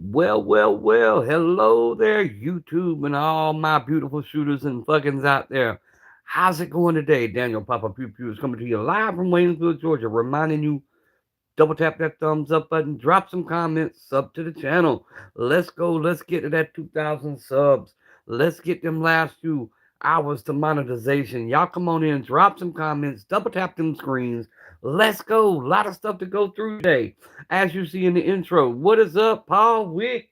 Well, hello there, YouTube, and all my beautiful shooters and fuckins out there. How's it going today? Daniel Papa Pew Pew is coming to you live from Waynesville, Georgia, reminding you double tap that thumbs up button, drop some comments, sub to the channel. Let's go, let's get to that 2,000 subs. Let's get them last few hours to monetization. Y'all come on in, drop some comments, double tap them screens. Let's go. A lot of stuff to go through today. As you see in the intro, what is up, Paul Wick?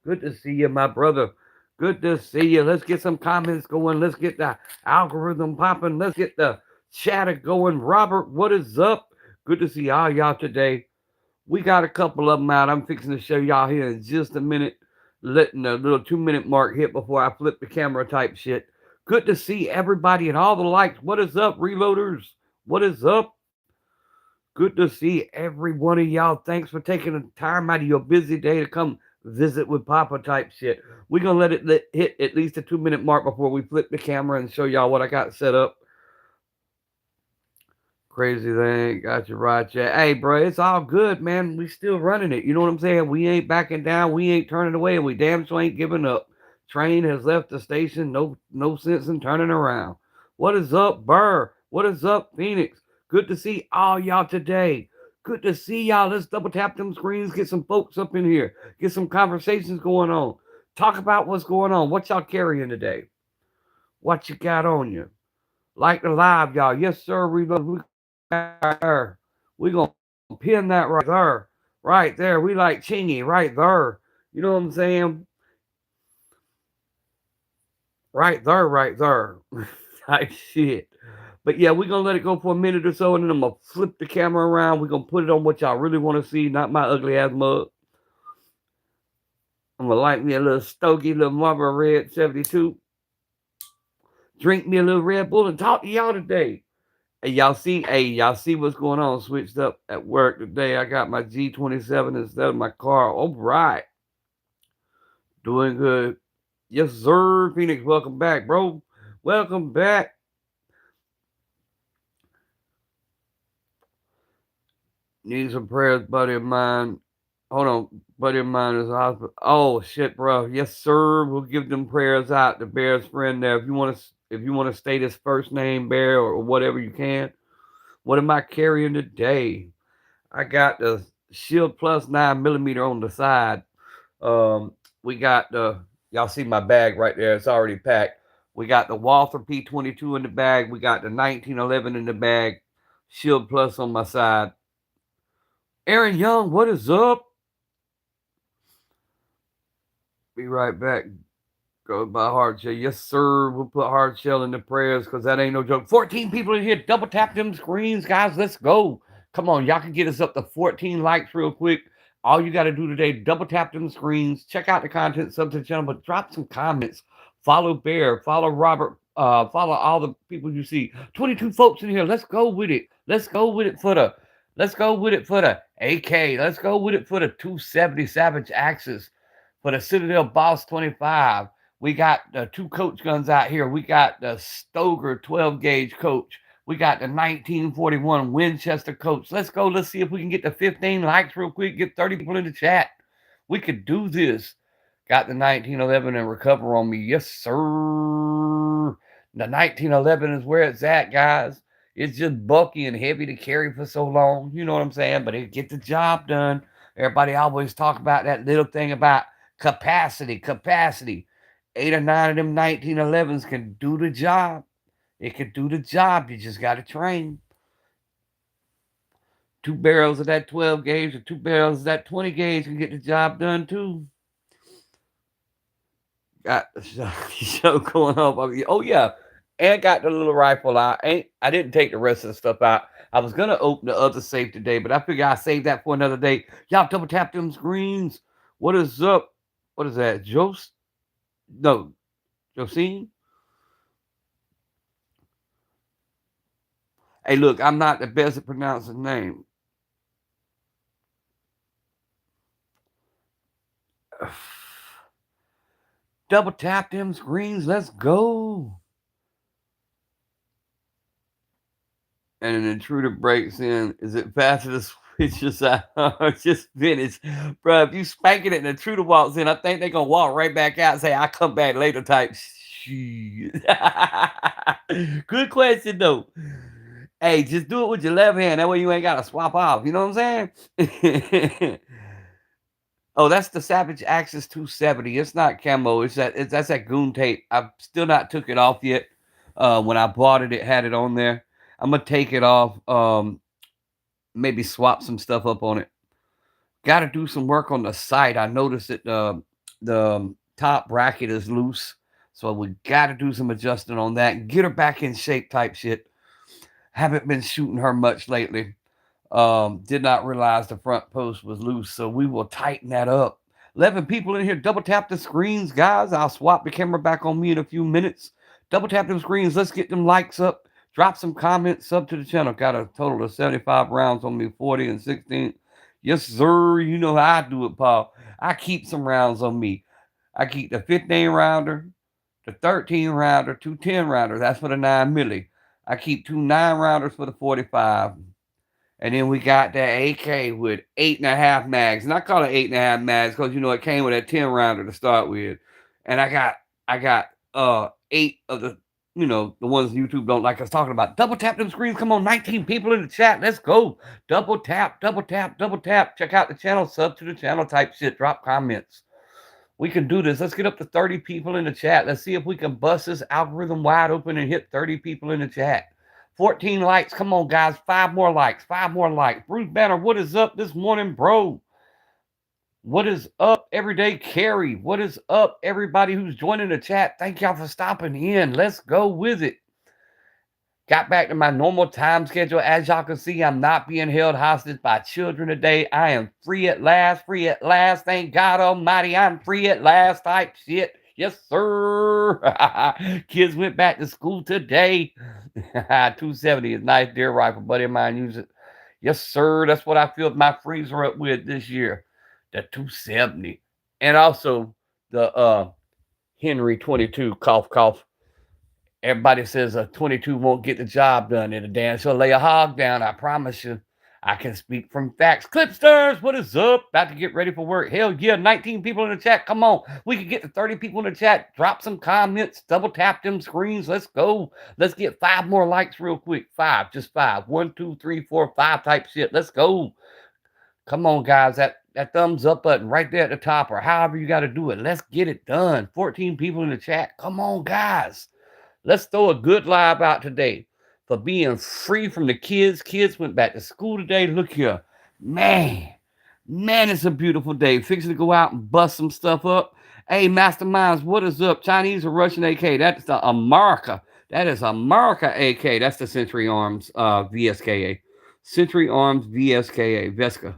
Good to see you, my brother. Good to see you. Let's get some comments going. Let's get the algorithm popping. Let's get the chatter going. Robert, what is up? Good to see all y'all today. We got a couple of them out. I'm fixing to show y'all here in just a minute. Letting the little 2-minute mark hit before I flip the camera type shit. Good to see everybody and all the likes. What is up, reloaders? What is up? Good to see every one of y'all. Thanks for taking the time out of your busy day to come visit with Papa type shit. We're going to let it hit at least a 2-minute mark before we flip the camera and show y'all what I got set up. Crazy thing, got you right, yeah. Hey, bro, it's all good, man. We still running it. You know what I'm saying? We ain't backing down. We ain't turning away, and we damn sure ain't giving up. Train has left the station. No sense in turning around. What is up, Burr? What is up, Phoenix? Good to see all y'all today. Good to see y'all. Let's double tap them screens. Get some folks up in here. Get some conversations going on. Talk about what's going on. What y'all carrying today? What you got on you? Like the live, y'all. Yes, sir. Reload. There. We gonna pin that right there. Right there. We like Chingy right there. You know what I'm saying? Right there, right there. Type shit. But yeah, we're gonna let it go for a minute or so, and then I'm gonna flip the camera around. We're gonna put it on what y'all really want to see, not my ugly ass mug. I'm gonna light me a little Stogie, little Marlboro Red 72. Drink me a little Red Bull and talk to y'all today. Y'all see what's going on. Switched up at work today. I got my G27 instead of my car. All right. Doing good. Yes, sir. Phoenix, welcome back, bro. Welcome back. Need some prayers, buddy of mine. Hold on. Buddy of mine is hospital. Oh shit, bro. Yes, sir. We'll give them prayers out to Bear's friend there. If you want to state his first name, Bear, or whatever you can. What am I carrying today? I got the Shield Plus 9mm on the side. We got y'all see my bag right there. It's already packed. We got the Walther P22 in the bag. We got the 1911 in the bag. Shield Plus on my side. Aaron Young, what is up? Be right back. Go by hard shell. Yes, sir. We'll put hard shell in the prayers because that ain't no joke. 14 people in here. Double tap them screens, guys. Let's go. Come on. Y'all can get us up to 14 likes real quick. All you got to do today, double tap them screens. Check out the content, sub to the channel, but drop some comments. Follow Bear. Follow Robert. Follow all the people you see. 22 folks in here. Let's go with it. Let's go with it for the AK. Let's go with it for the 270 Savage Axis. For the Citadel Boss 25. We got the 2 coach guns out here. We got the Stoeger 12 gauge coach. We got the 1941 Winchester coach. Let's go. Let's see if we can get the 15 likes real quick. Get 30 people in the chat. We could do this. Got the 1911 and recover on me. Yes, sir. The 1911 is where it's at, guys. It's just bulky and heavy to carry for so long. You know what I'm saying? But it get the job done. Everybody always talk about that little thing about capacity. 8 or 9 of them 1911s can do the job. It can do the job. You just got to train. 2 barrels of that 12 gauge or 2 barrels of that 20 gauge can get the job done too. Got the show going on. Oh yeah, and got the little rifle out. I didn't take the rest of the stuff out. I was gonna open the other safe today, but I figure I'll save that for another day. Y'all double tap them screens. What is up? What is that? Josine? Hey, look, I'm not the best at pronouncing name. Double tap them screens. Let's go. And an intruder breaks in. Is it faster to It's just finished. Bro, if you spanking it and the intruder walks in, I think they're gonna walk right back out and say, I'll come back later type shit. Good question though. Hey, just do it with your left hand. That way you ain't gotta swap off. You know what I'm saying? Oh, that's the Savage Axis 270. It's not camo. That's that goon tape. I've still not took it off yet. When I bought it, it had it on there. I'm gonna take it off. Maybe swap some stuff up on it. Got to do some work on the sight. I noticed that the top bracket is loose, so we got to do some adjusting on that. Get her back in shape, type shit. Haven't been shooting her much lately. Did not realize the front post was loose, so we will tighten that up. 11 people in here. Double tap the screens, guys. I'll swap the camera back on me in a few minutes. Double tap them screens. Let's get them likes up. Drop some comments. Sub to the channel. Got a total of 75 rounds on me, 40 and 16. Yes, sir. You know how I do it, Paul. I keep some rounds on me. I keep the 15 rounder, the 13 rounder, two 10 rounders. That's for the 9 milli. I keep two 9 rounders for the 45. And then we got that AK with 8.5 mags. And I call it 8.5 mags because, it came with a 10 rounder to start with. And I got 8 of the, the ones YouTube don't like us talking about. Double tap them screens. Come on, 19 people in the chat. Let's go. Double tap, double tap, double tap. Check out the channel, sub to the channel type shit. Drop comments. We can do this. Let's get up to 30 people in the chat. Let's see if we can bust this algorithm wide open and hit 30 people in the chat. 14 likes. Come on, guys. 5 more likes. 5 more likes. Bruce Banner, what is up this morning, bro? What is up, Everyday Carry? What is up, everybody who's joining the chat? Thank y'all for stopping in. Let's go with it. Got back to my normal time schedule. As y'all can see, I'm not being held hostage by children today. I am free at last. Free at last. Thank God Almighty, I'm free at last type shit. Yes, sir. Kids went back to school today. 270 is nice deer rifle. Buddy of mine uses it. Yes, sir. That's what I filled my freezer up with this year. The 270. And also the Henry 22. Cough, cough. Everybody says a 22 won't get the job done. It'll damn sure lay a hog down. I promise you. I can speak from facts. Clipsters, what is up? About to get ready for work. Hell yeah, 19 people in the chat. Come on. We can get to 30 people in the chat. Drop some comments. Double tap them screens. Let's go. Let's get 5 more likes real quick. 5, just 5. 1, 2, 3, 4, 5 type shit. Let's go. Come on, guys. That thumbs up button right there at the top, or however you got to do it. Let's get it done. 14 people in the chat. Come on, guys. Let's throw a good live out today for being free from the kids. Kids went back to school today. Look here. Man, it's a beautiful day. Fixing to go out and bust some stuff up. Hey, masterminds, what is up? Chinese or Russian AK? That's the America. That is America AK. That's the Century Arms VSKA. Century Arms VSKA. Vesca.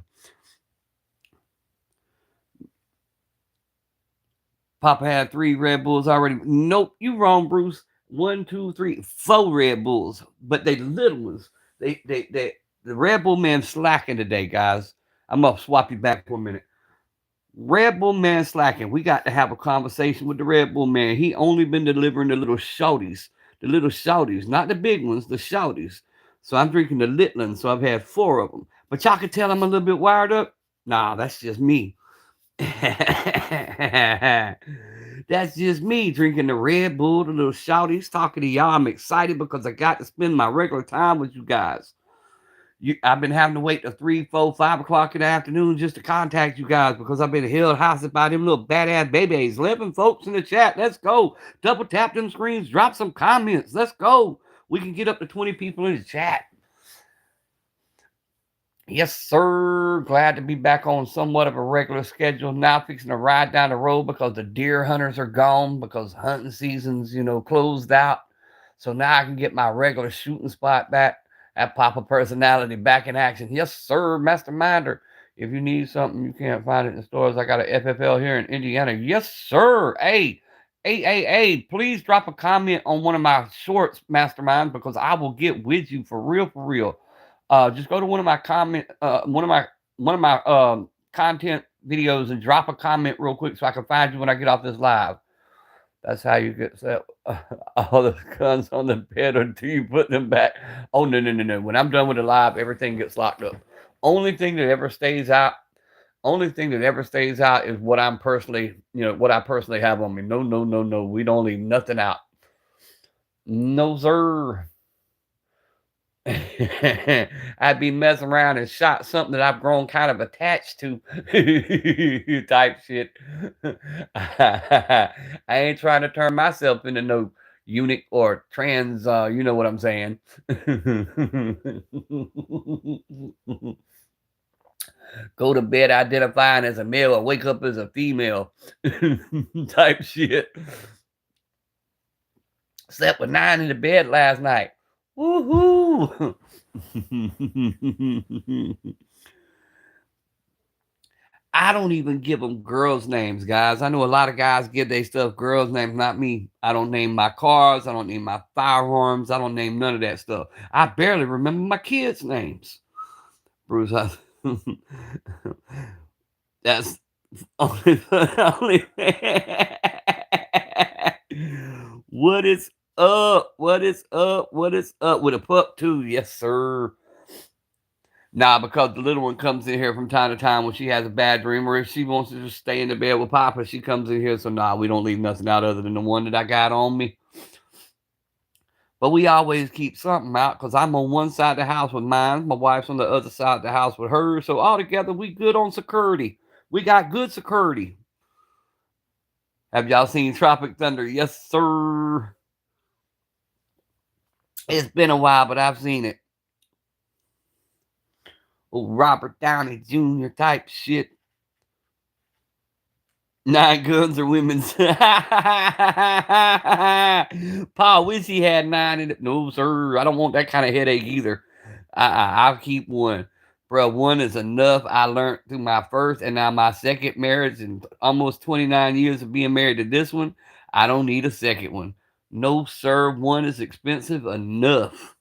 Papa had 3 Red Bulls already. Nope, you wrong, Bruce. 1, 2, 3, 4 Red Bulls, but they little ones. The Red Bull man slacking today, guys. I'm gonna swap you back for a minute. Red Bull man slacking. We got to have a conversation with the Red Bull man. He only been delivering the little shorties, not the big ones, the shorties. So I'm drinking the Litland. So I've had 4 of them. But y'all can tell I'm a little bit wired up. Nah, that's just me. That's just me drinking the Red Bull, the little shouties, talking to y'all. I'm excited because I got to spend my regular time with you guys. I've been having to wait till 3, 4, 5 o'clock in the afternoon just to contact you guys because I've been held hostage by them little badass babies. 11 folks in the chat. Let's go. Double tap them screens. Drop some comments. Let's go. We can get up to 20 people in the chat. Yes, sir. Glad to be back on somewhat of a regular schedule. Now fixing to ride down the road because the deer hunters are gone because hunting season's, closed out. So now I can get my regular shooting spot back. That Papa personality back in action. Yes, sir, Masterminder. If you need something, you can't find it in the stores. I got a FFL here in Indiana. Yes, sir. Hey, please drop a comment on one of my shorts, Mastermind, because I will get with you for real, for real. Just go to one of my content videos and drop a comment real quick so I can find you when I get off this live. That's how you get set all the guns on the bed until you put them back. Oh, no. When I'm done with the live, everything gets locked up. Only thing that ever stays out. Only thing that ever stays out is what I'm personally, what I personally have on me. No, no, no, no. We don't leave nothing out. No, sir. I'd be messing around and shot something that I've grown kind of attached to type shit. I ain't trying to turn myself into no eunuch or trans, you know what I'm saying. Go to bed identifying as a male or wake up as a female type shit. Slept with 9 in the bed last night. Woohoo! I don't even give them girls' names, guys. I know a lot of guys give their stuff girls' names, not me. I don't name my cars. I don't name my firearms. I don't name none of that stuff. I barely remember my kids' names. Bruce, that's only. What is up? What is up? What is up with a pup too? Yes, sir. Nah, because the little one comes in here from time to time when she has a bad dream, or if she wants to just stay in the bed with Papa, she comes in here. So nah, we don't leave nothing out other than the one that I got on me. But we always keep something out because I'm on one side of the house with mine. My wife's on the other side of the house with hers. So all together, we good on security. We got good security. Have y'all seen Tropic Thunder? Yes, sir. It's been a while, but I've seen it. Oh, Robert Downey Jr. type shit. 9 guns or women's. Paul wish he had 9 in it. No, sir. I don't want that kind of headache either. I'll keep one. Bro, one is enough. I learned through my first and now my second marriage and almost 29 years of being married to this one. I don't need a second one. No, sir. One is expensive enough.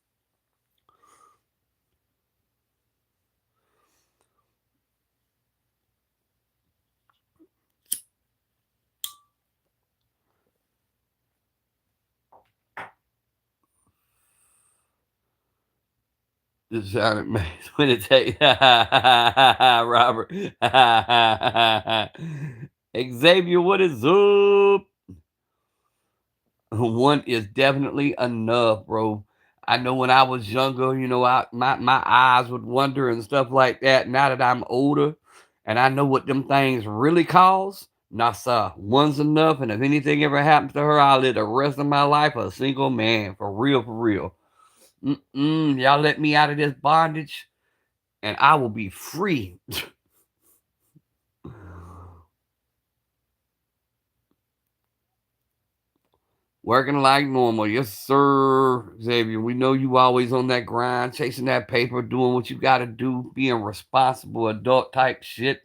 Just sounded amazed when it takes Robert. Xavier, what is up? One is definitely enough, bro. I know when I was younger, my eyes would wander and stuff like that. Now that I'm older and I know what them things really cause, nah, sir, one's enough. And if anything ever happens to her, I'll live the rest of my life a single man. For real, for real. Y'all let me out of this bondage and I will be free. Working like normal. Yes, sir, Xavier. We know you always on that grind, chasing that paper, doing what you got to do, being responsible adult type shit.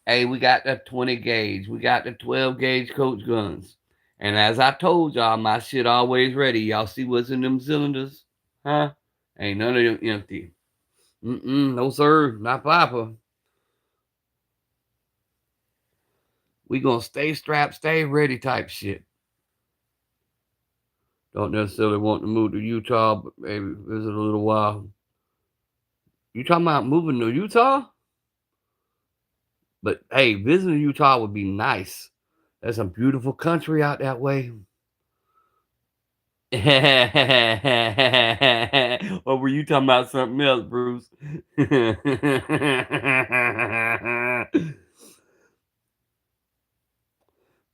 Hey, we got the 20 gauge. We got the 12 gauge coach guns. And as I told y'all, my shit always ready. Y'all see what's in them cylinders? Huh? Ain't none of them empty. No, sir. Not Papa. We gonna stay strapped, stay ready type shit. Don't necessarily want to move to Utah, but maybe visit a little while. You talking about moving to Utah? But hey, visiting Utah would be nice. There's some beautiful country out that way. Or were you talking about something else, Bruce?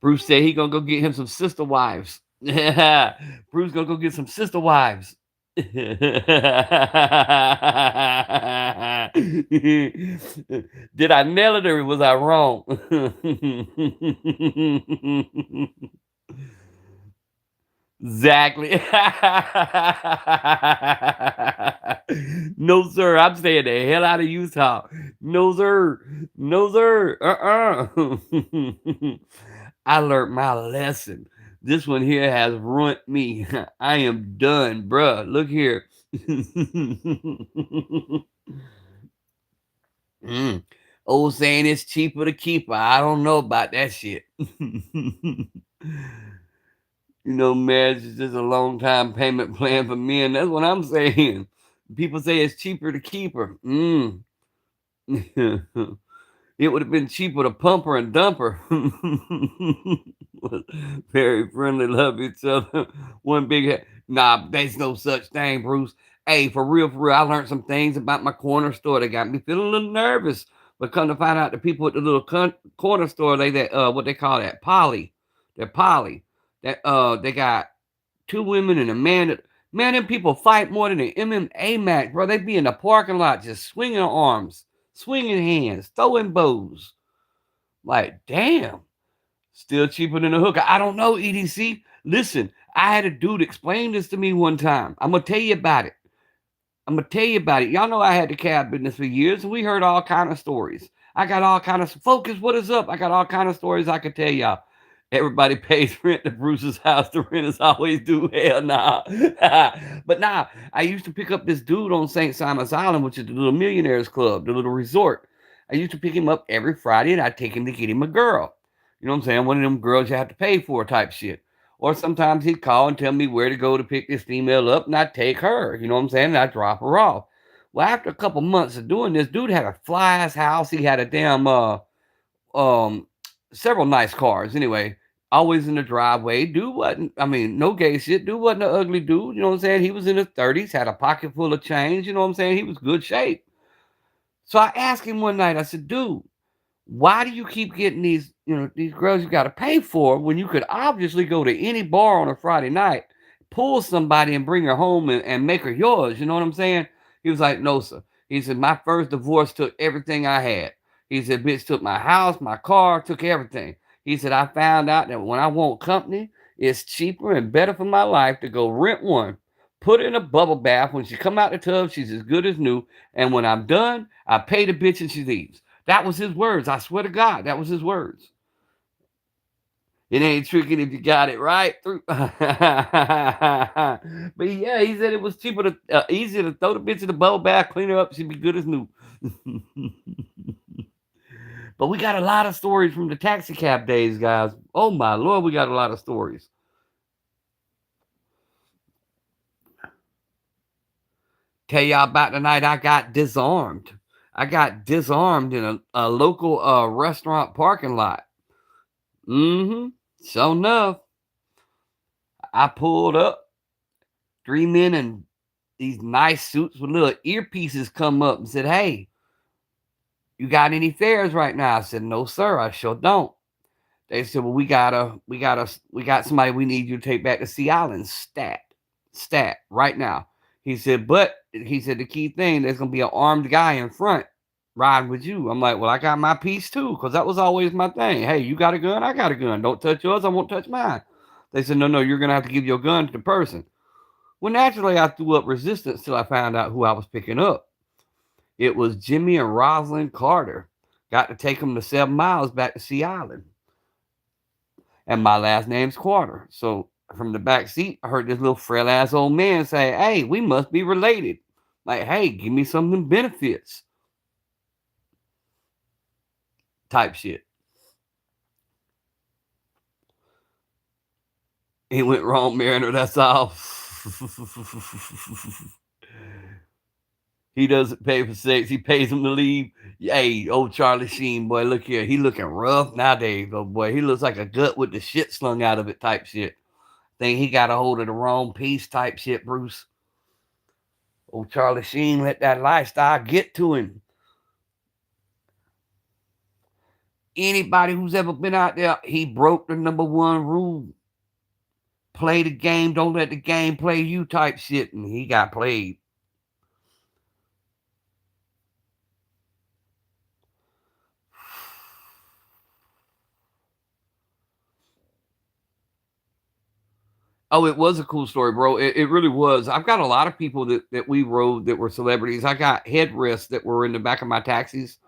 Bruce said he gonna go get him some sister wives. Bruce gonna go get some sister wives. Did I nail it or was I wrong? Exactly. No, sir. I'm staying the hell out of Utah. No, sir. No, sir. I learned my lesson. This one here has ruined me. I am done, bruh. Look here. Old saying it's cheaper to keep her. I don't know about that shit. Marriage is just a long time payment plan for men. That's what I'm saying. People say it's cheaper to keep her. It would have been cheaper to pump her and dump her. Very friendly, love each other. One big head. Nah, there's no such thing, Bruce. Hey, for real, I learned some things about my corner store that got me feeling a little nervous. But come to find out, the people at the little corner store, they that what they call that poly, they're poly. That they got two women and a man. Man, them people fight more than an MMA match, bro. They be in the parking lot just swinging arms, swinging hands, throwing bows. Like, damn. Still cheaper than a hooker. I don't know, EDC. Listen, I had a dude explain this to me one time. I'm gonna tell you about it. Y'all know I had the cab business for years, and we heard all kind of stories. I got all kind of focus. What is up? I got all kind of stories I could tell y'all. Everybody pays rent to Bruce's house. The renters always do. Hell nah. But nah, I used to pick up this dude on St. Simon's Island, which is the little millionaires club, the little resort. I used to pick him up every Friday and I'd take him to get him a girl. You know what I'm saying? One of them girls you have to pay for type shit. Or sometimes he'd call and tell me where to go to pick this female up and I'd take her. You know what I'm saying? And I'd drop her off. Well, after a couple months of doing this, dude had a fly ass house. He had a damn um several nice cars. Anyway, always in the driveway. Dude wasn't, I mean, no gay shit. Dude wasn't an ugly dude. You know what I'm saying? He was in his 30s, had a pocket full of change. You know what I'm saying? He was good shape. So I asked him one night, I said, dude, why do you keep getting these girls you got to pay for when you could obviously go to any bar on a Friday night, pull somebody and bring her home and make her yours? You know what I'm saying? He was like, no, sir. He said, my first divorce took everything I had. He said, bitch took my house, my car, took everything. He said, I found out that when I want company, it's cheaper and better for my life to go rent one, put her in a bubble bath. When she come out the tub, she's as good as new. And when I'm done, I pay the bitch and she leaves. That was his words. I swear to God, that was his words. It ain't tricking if you got it right. But yeah, he said it was cheaper to easier to throw the bitch in the bubble bath, clean her up, she'd be good as new. But we got a lot of stories from the taxi cab days, guys. Oh my Lord, we got a lot of stories. Tell y'all about the night I got disarmed. I got disarmed in a local restaurant parking lot. So enough, I pulled up. Three men in these nice suits with little earpieces come up and said, "Hey, you got any fares right now?" I said, "No, sir, I sure don't." They said, "Well, we got somebody we need you to take back to Sea Island, stat, right now." He said, "But," he said, "the key thing, there's gonna be an armed guy in front riding with you." I'm like, "Well, I got my piece too," because that was always my thing. Hey, you got a gun, I got a gun. Don't touch yours, I won't touch mine. They said, "No, you're gonna have to give your gun to the person." Well, naturally, I threw up resistance till I found out who I was picking up. It was Jimmy and Rosalind Carter. Got to take them the 7 miles back to Sea Island. And my last name's Carter. So from the back seat, I heard this little frail ass old man say, "Hey, we must be related. Like, hey, give me some of them benefits." Type shit. He went wrong, Mariner. That's all. He doesn't pay for sex. He pays him to leave. Hey, old Charlie Sheen, boy, look here. He looking rough nowadays, oh boy. He looks like a gut with the shit slung out of it type shit. Think he got a hold of the wrong piece type shit, Bruce. Old Charlie Sheen let that lifestyle get to him. Anybody who's ever been out there, he broke the number one rule. Play the game, don't let the game play you type shit. And he got played. Oh, it was a cool story, bro. It really was. I've got a lot of people that we rode that were celebrities. I got headrests that were in the back of my taxis.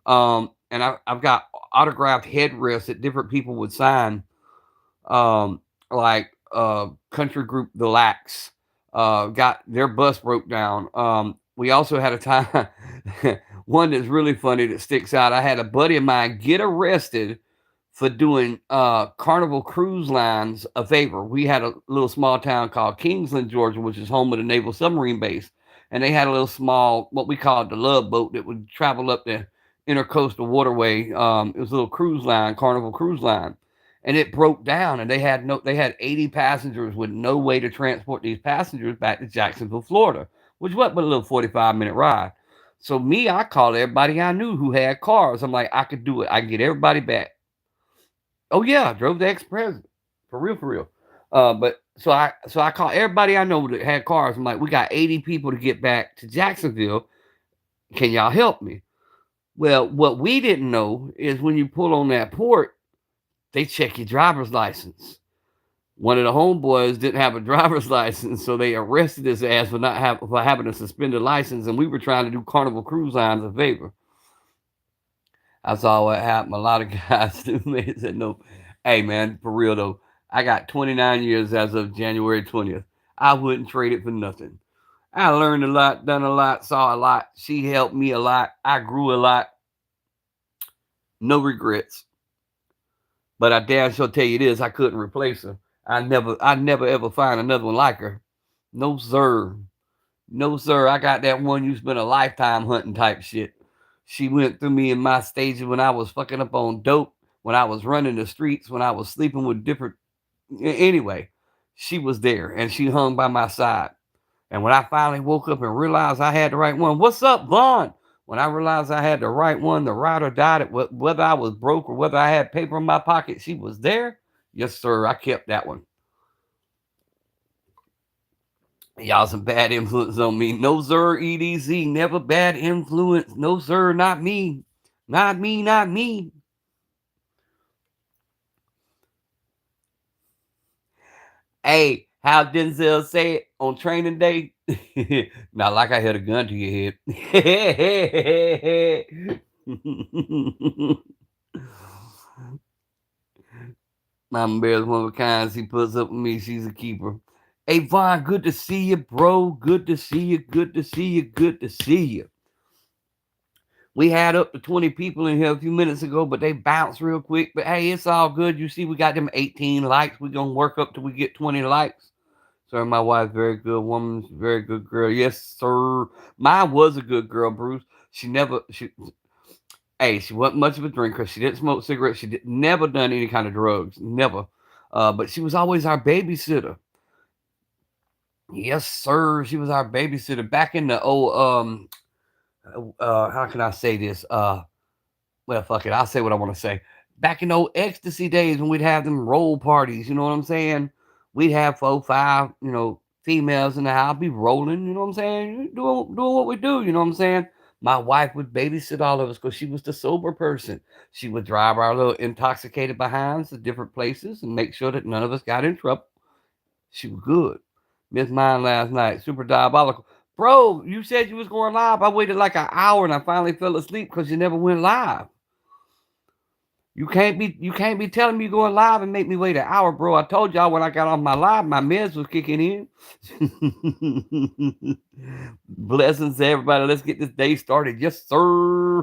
And I've got autographed headrests that different people would sign. Like country group The Lax. Got their bus broke down. We also had a time one that's really funny that sticks out. I had a buddy of mine get arrested for doing Carnival Cruise Lines a favor. We had a little small town called Kingsland, Georgia, which is home of the Naval Submarine Base. and they had a little small, what we called the love boat that would travel up the intercoastal waterway. It was a little cruise line, Carnival Cruise Line, and it broke down, and they had 80 passengers with no way to transport these passengers back to Jacksonville, Florida, which was but a little 45-minute ride. So me, I called everybody I knew who had cars. I'm like, I could do it. I can get everybody back. Oh yeah, I drove the express for real, for real. But so I called everybody I know that had cars. I'm like, we got 80 people to get back to Jacksonville. Can y'all help me? Well, what we didn't know is when you pull on that port, they check your driver's license. One of the homeboys didn't have a driver's license, so they arrested his ass for having a suspended license, and we were trying to do Carnival Cruise Lines a favor. I saw what happened. A lot of guys do. They said, no, hey, man, for real, though, I got 29 years as of January 20th. I wouldn't trade it for nothing. I learned a lot, done a lot, saw a lot. She helped me a lot. I grew a lot. No regrets. But I damn sure tell you this, I couldn't replace her. I never ever find another one like her. No, sir. No, sir. I got that one you spent a lifetime hunting type shit. She went through me in my stages when I was fucking up on dope, when I was running the streets, when I was sleeping with different. Anyway, she was there and she hung by my side. And when I finally woke up and realized I had the right one, what's up, Vaughn? When I realized I had the right one, the ride or died, whether I was broke or whether I had paper in my pocket, she was there. Yes, sir. I kept that one. Y'all some bad influence on me. No, sir, EDC. Never bad influence. No, sir, not me. Not me, not me. Hey, how Denzel say it on training day? Not like I had a gun to your head. Mama Bear's one of a kind. She puts up with me. She's a keeper. Hey, Vaughn, good to see you, bro. Good to see you. Good to see you. Good to see you. We had up to 20 people in here a few minutes ago, but they bounced real quick. But hey, it's all good. You see, we got them 18 likes. We're going to work up till we get 20 likes. Sir, my wife's very good woman, very good girl. Yes, sir. Mine was a good girl, Bruce. She wasn't much of a drinker. She didn't smoke cigarettes. Never done any kind of drugs. Never. But she was always our babysitter. Yes, sir. She was our babysitter back in the old how can I say this? Well, fuck it. I'll say what I want to say. Back in the old ecstasy days when we'd have them roll parties, you know what I'm saying? We'd have 4, 5, females in the house, be rolling, you know what I'm saying? Doing what we do, you know what I'm saying? My wife would babysit all of us because she was the sober person. She would drive our little intoxicated behinds to different places and make sure that none of us got in trouble. She was good. Missed mine last night. Super diabolical. Bro, you said you was going live. I waited like an hour and I finally fell asleep because you never went live. You can't be telling me going live and make me wait an hour, bro. I told y'all when I got off my live, my meds was kicking in. Blessings to everybody. Let's get this day started. Yes, sir.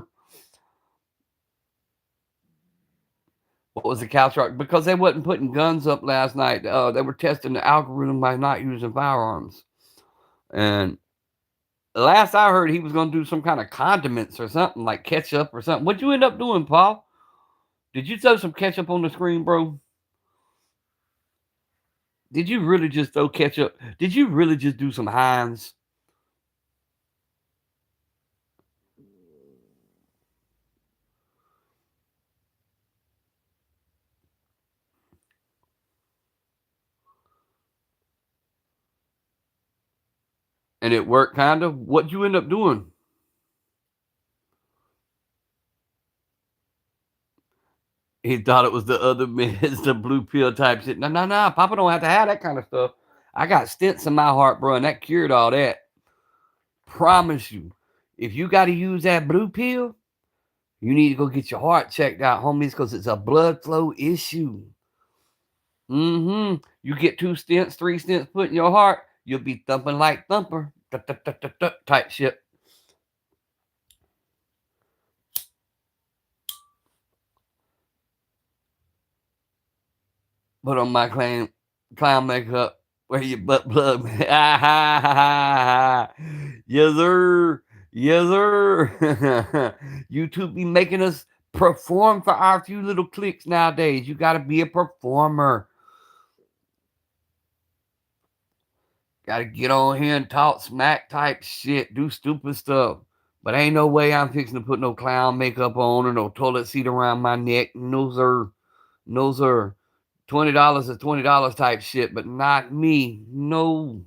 What was the couch rock? Because they wasn't putting guns up last night. They were testing the algorithm by not using firearms. And last I heard, he was going to do some kind of condiments or something like ketchup or something. What'd you end up doing, Paul? Did you throw some ketchup on the screen, bro? Did you really just throw ketchup? Did you really just do some Heinz? And it worked, kind of? What'd you end up doing? He thought it was the other meds, the blue pill type shit. No, no, no. Papa don't have to have that kind of stuff. I got stents in my heart, bro, and that cured all that. Promise you. If you got to use that blue pill, you need to go get your heart checked out, homies, because it's a blood flow issue. You get 2 stents, 3 stents put in your heart, you'll be thumping like thumper. Type shit. Put on my clown makeup Where your butt plug, man. Yes, sir. Yes, sir. YouTube be making us perform for our few little clicks nowadays. You got to be a performer. Got to get on here and talk smack type shit, do stupid stuff. But ain't no way I'm fixing to put no clown makeup on or no toilet seat around my neck. No, sir. No, sir. $20 is $20 type shit, but not me. No.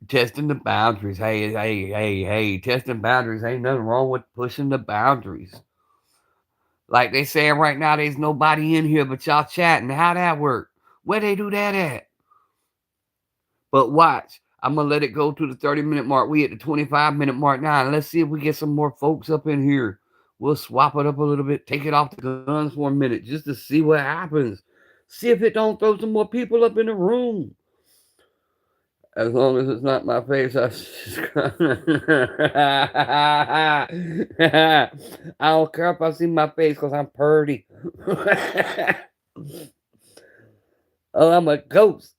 Testing the boundaries. Hey. Testing boundaries. Ain't nothing wrong with pushing the boundaries. Like they saying right now, there's nobody in here but y'all chatting. How that work? Where they do that at? But watch. I'm going to let it go to the 30-minute mark. We at the 25-minute mark now. And let's see if we get some more folks up in here. We'll swap it up a little bit. Take it off the guns for a minute just to see what happens. See if it don't throw some more people up in the room. As long as it's not my face, I don't care if I see my face because I'm purty. Oh, I'm a ghost.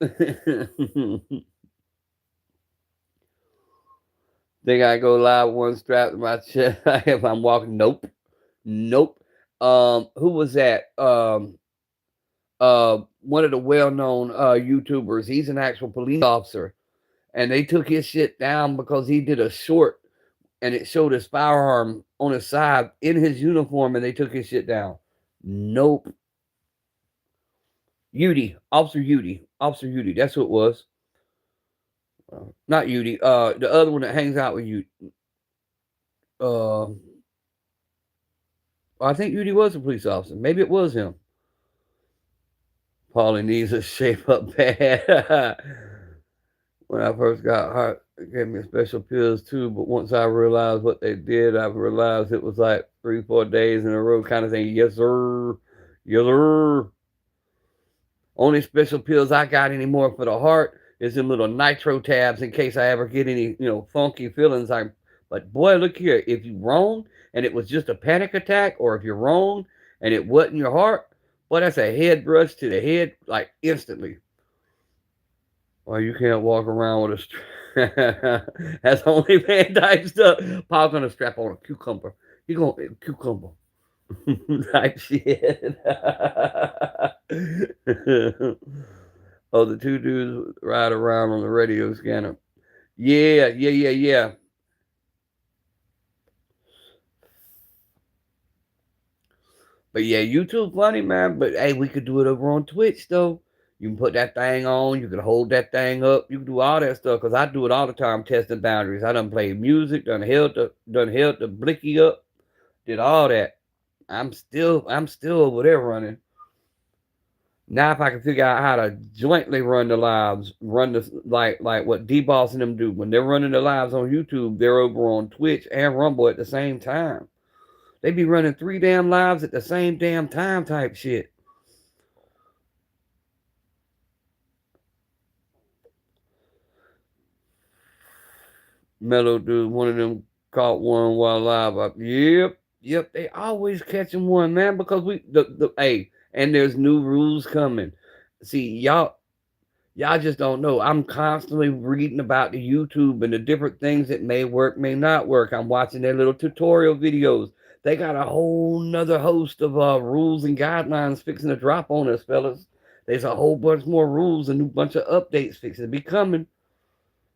Think I go live one strap to my chest if I'm walking? Nope. Who was that? One of the well-known YouTubers. He's an actual police officer, and they took his shit down because he did a short, and it showed his firearm on his side in his uniform, and they took his shit down. Nope. Officer Udy. That's who it was. Not Udy. The other one that hangs out with you. I think Udy was a police officer. Maybe it was him. Paulie needs to shape up bad. When I first got hot, it gave me special pills too. But once I realized what they did, I realized it was like 3-4 days in a row kind of thing. Yes, sir. Yes, sir. Only special pills I got anymore for the heart is them little nitro tabs in case I ever get any, funky feelings. But boy, look here. If you wrong and it was just a panic attack, or if you're wrong and it wasn't your heart, boy, that's a head rush to the head, like instantly. Well, you can't walk around with a strap. That's only man type stuff. Paul's gonna strap on a cucumber. He gonna cucumber type shit. Oh, the two dudes ride around on the radio scanner. Yeah. But yeah, YouTube funny, man. But hey, we could do it over on Twitch though. You can put that thing on. You can hold that thing up. You can do all that stuff because I do it all the time, testing boundaries. I done played music, done held the blicky up, did all that. I'm still over there running. Now, if I can figure out how to jointly run the lives, run the like what D-Boss and them do when they're running the lives on YouTube, they're over on Twitch and Rumble at the same time. They be running 3 damn lives at the same damn time type shit. Mellow dude, one of them caught one while live. Yep. They always catching one, man, because and there's new rules coming. See, y'all just don't know. I'm constantly reading about the YouTube and the different things that may work, may not work. I'm watching their little tutorial videos. They got a whole nother host of rules and guidelines fixing to drop on us, fellas. There's a whole bunch more rules, a new bunch of updates fixing to be coming.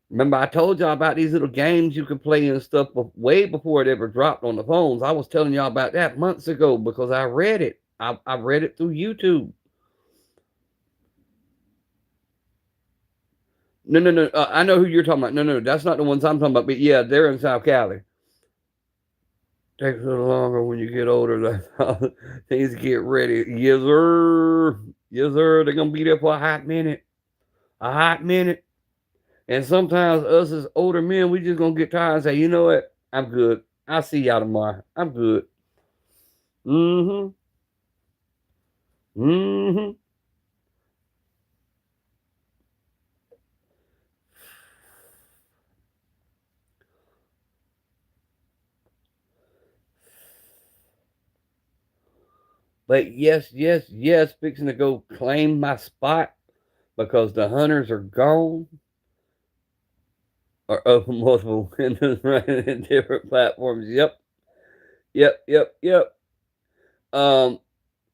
Remember, I told y'all about these little games you could play and stuff way before it ever dropped on the phones. I was telling y'all about that months ago because I read it. I read it through YouTube. No. I know who you're talking about. No. That's not the ones I'm talking about. But yeah, they're in South Cali. Takes a little longer when you get older. Things get ready. Yes, sir. Yes, sir. They're going to be there for a hot minute. A hot minute. And sometimes us as older men, we just gonna get tired and say, you know what? I'm good. I'll see y'all tomorrow. I'm good. Mm-hmm. Mm-hmm. But yes, fixing to go claim my spot because the hunters are gone or open multiple windows running in different platforms. Yep. Um,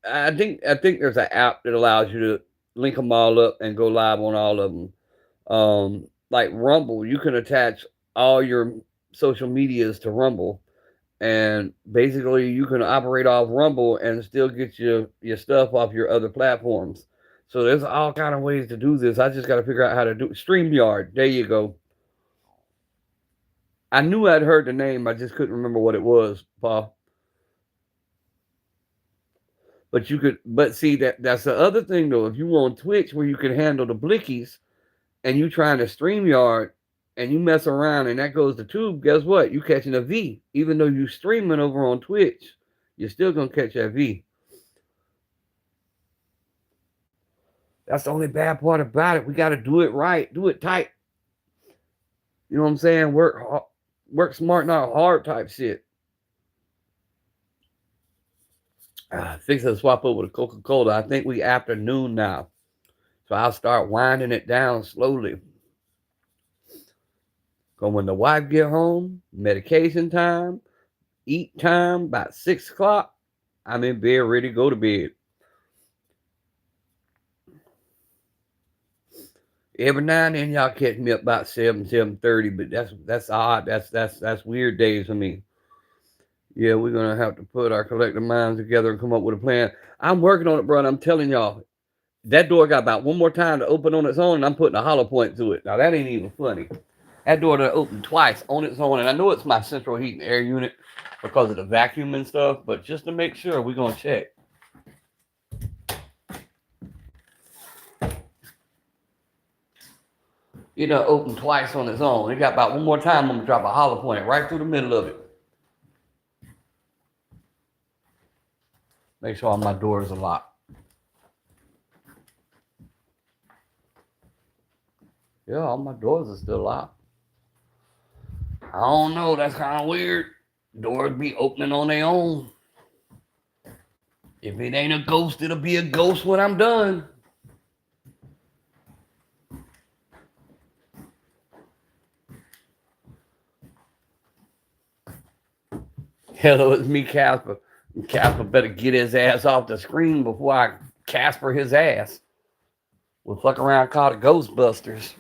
I think there's an app that allows you to link them all up and go live on all of them. Like Rumble, you can attach all your social medias to Rumble, and basically you can operate off Rumble and still get your stuff off your other platforms. So there's all kind of ways to do this. I just got to figure out how to do it. StreamYard. There you go. I knew I'd heard the name. I just couldn't remember what it was, Paul. But you could, but see that's the other thing though. If you on Twitch where you can handle the blickies, and you trying to StreamYard, and you mess around and that goes to tube, guess what? You catching a V. Even though you streaming over on Twitch, you're still gonna catch that V. That's the only bad part about it. We got to do it right, do it tight. You know what I'm saying? Work smart, not hard type shit. Fix it, swap over to Coca-Cola. I think we afternoon now. So I'll start winding it down slowly. So when the wife get home, medication time, eat time, about 6 o'clock, I'm in bed ready to go to bed. Every now and then y'all catch me up about 7:30, but that's odd. That's weird days for me. Yeah, we're gonna have to put our collective minds together and come up with a plan. I'm working on it, brother. I'm telling y'all, that door got about one more time to open on its own, and I'm putting a hollow point to it. Now that ain't even funny. That door done opened twice on its own, and I know it's my central heat and air unit because of the vacuum and stuff. But just to make sure, we're gonna check. It done opened twice on its own. It got about one more time. I'm gonna drop a hollow point right through the middle of it. Make sure all my doors are locked. Yeah, all my doors are still locked. I don't know. That's kind of weird. Doors be opening on their own. If it ain't a ghost, it'll be a ghost when I'm done. Hello, it's me, Casper. Casper better get his ass off the screen before I Casper his ass. We'll fuck around and call it Ghostbusters.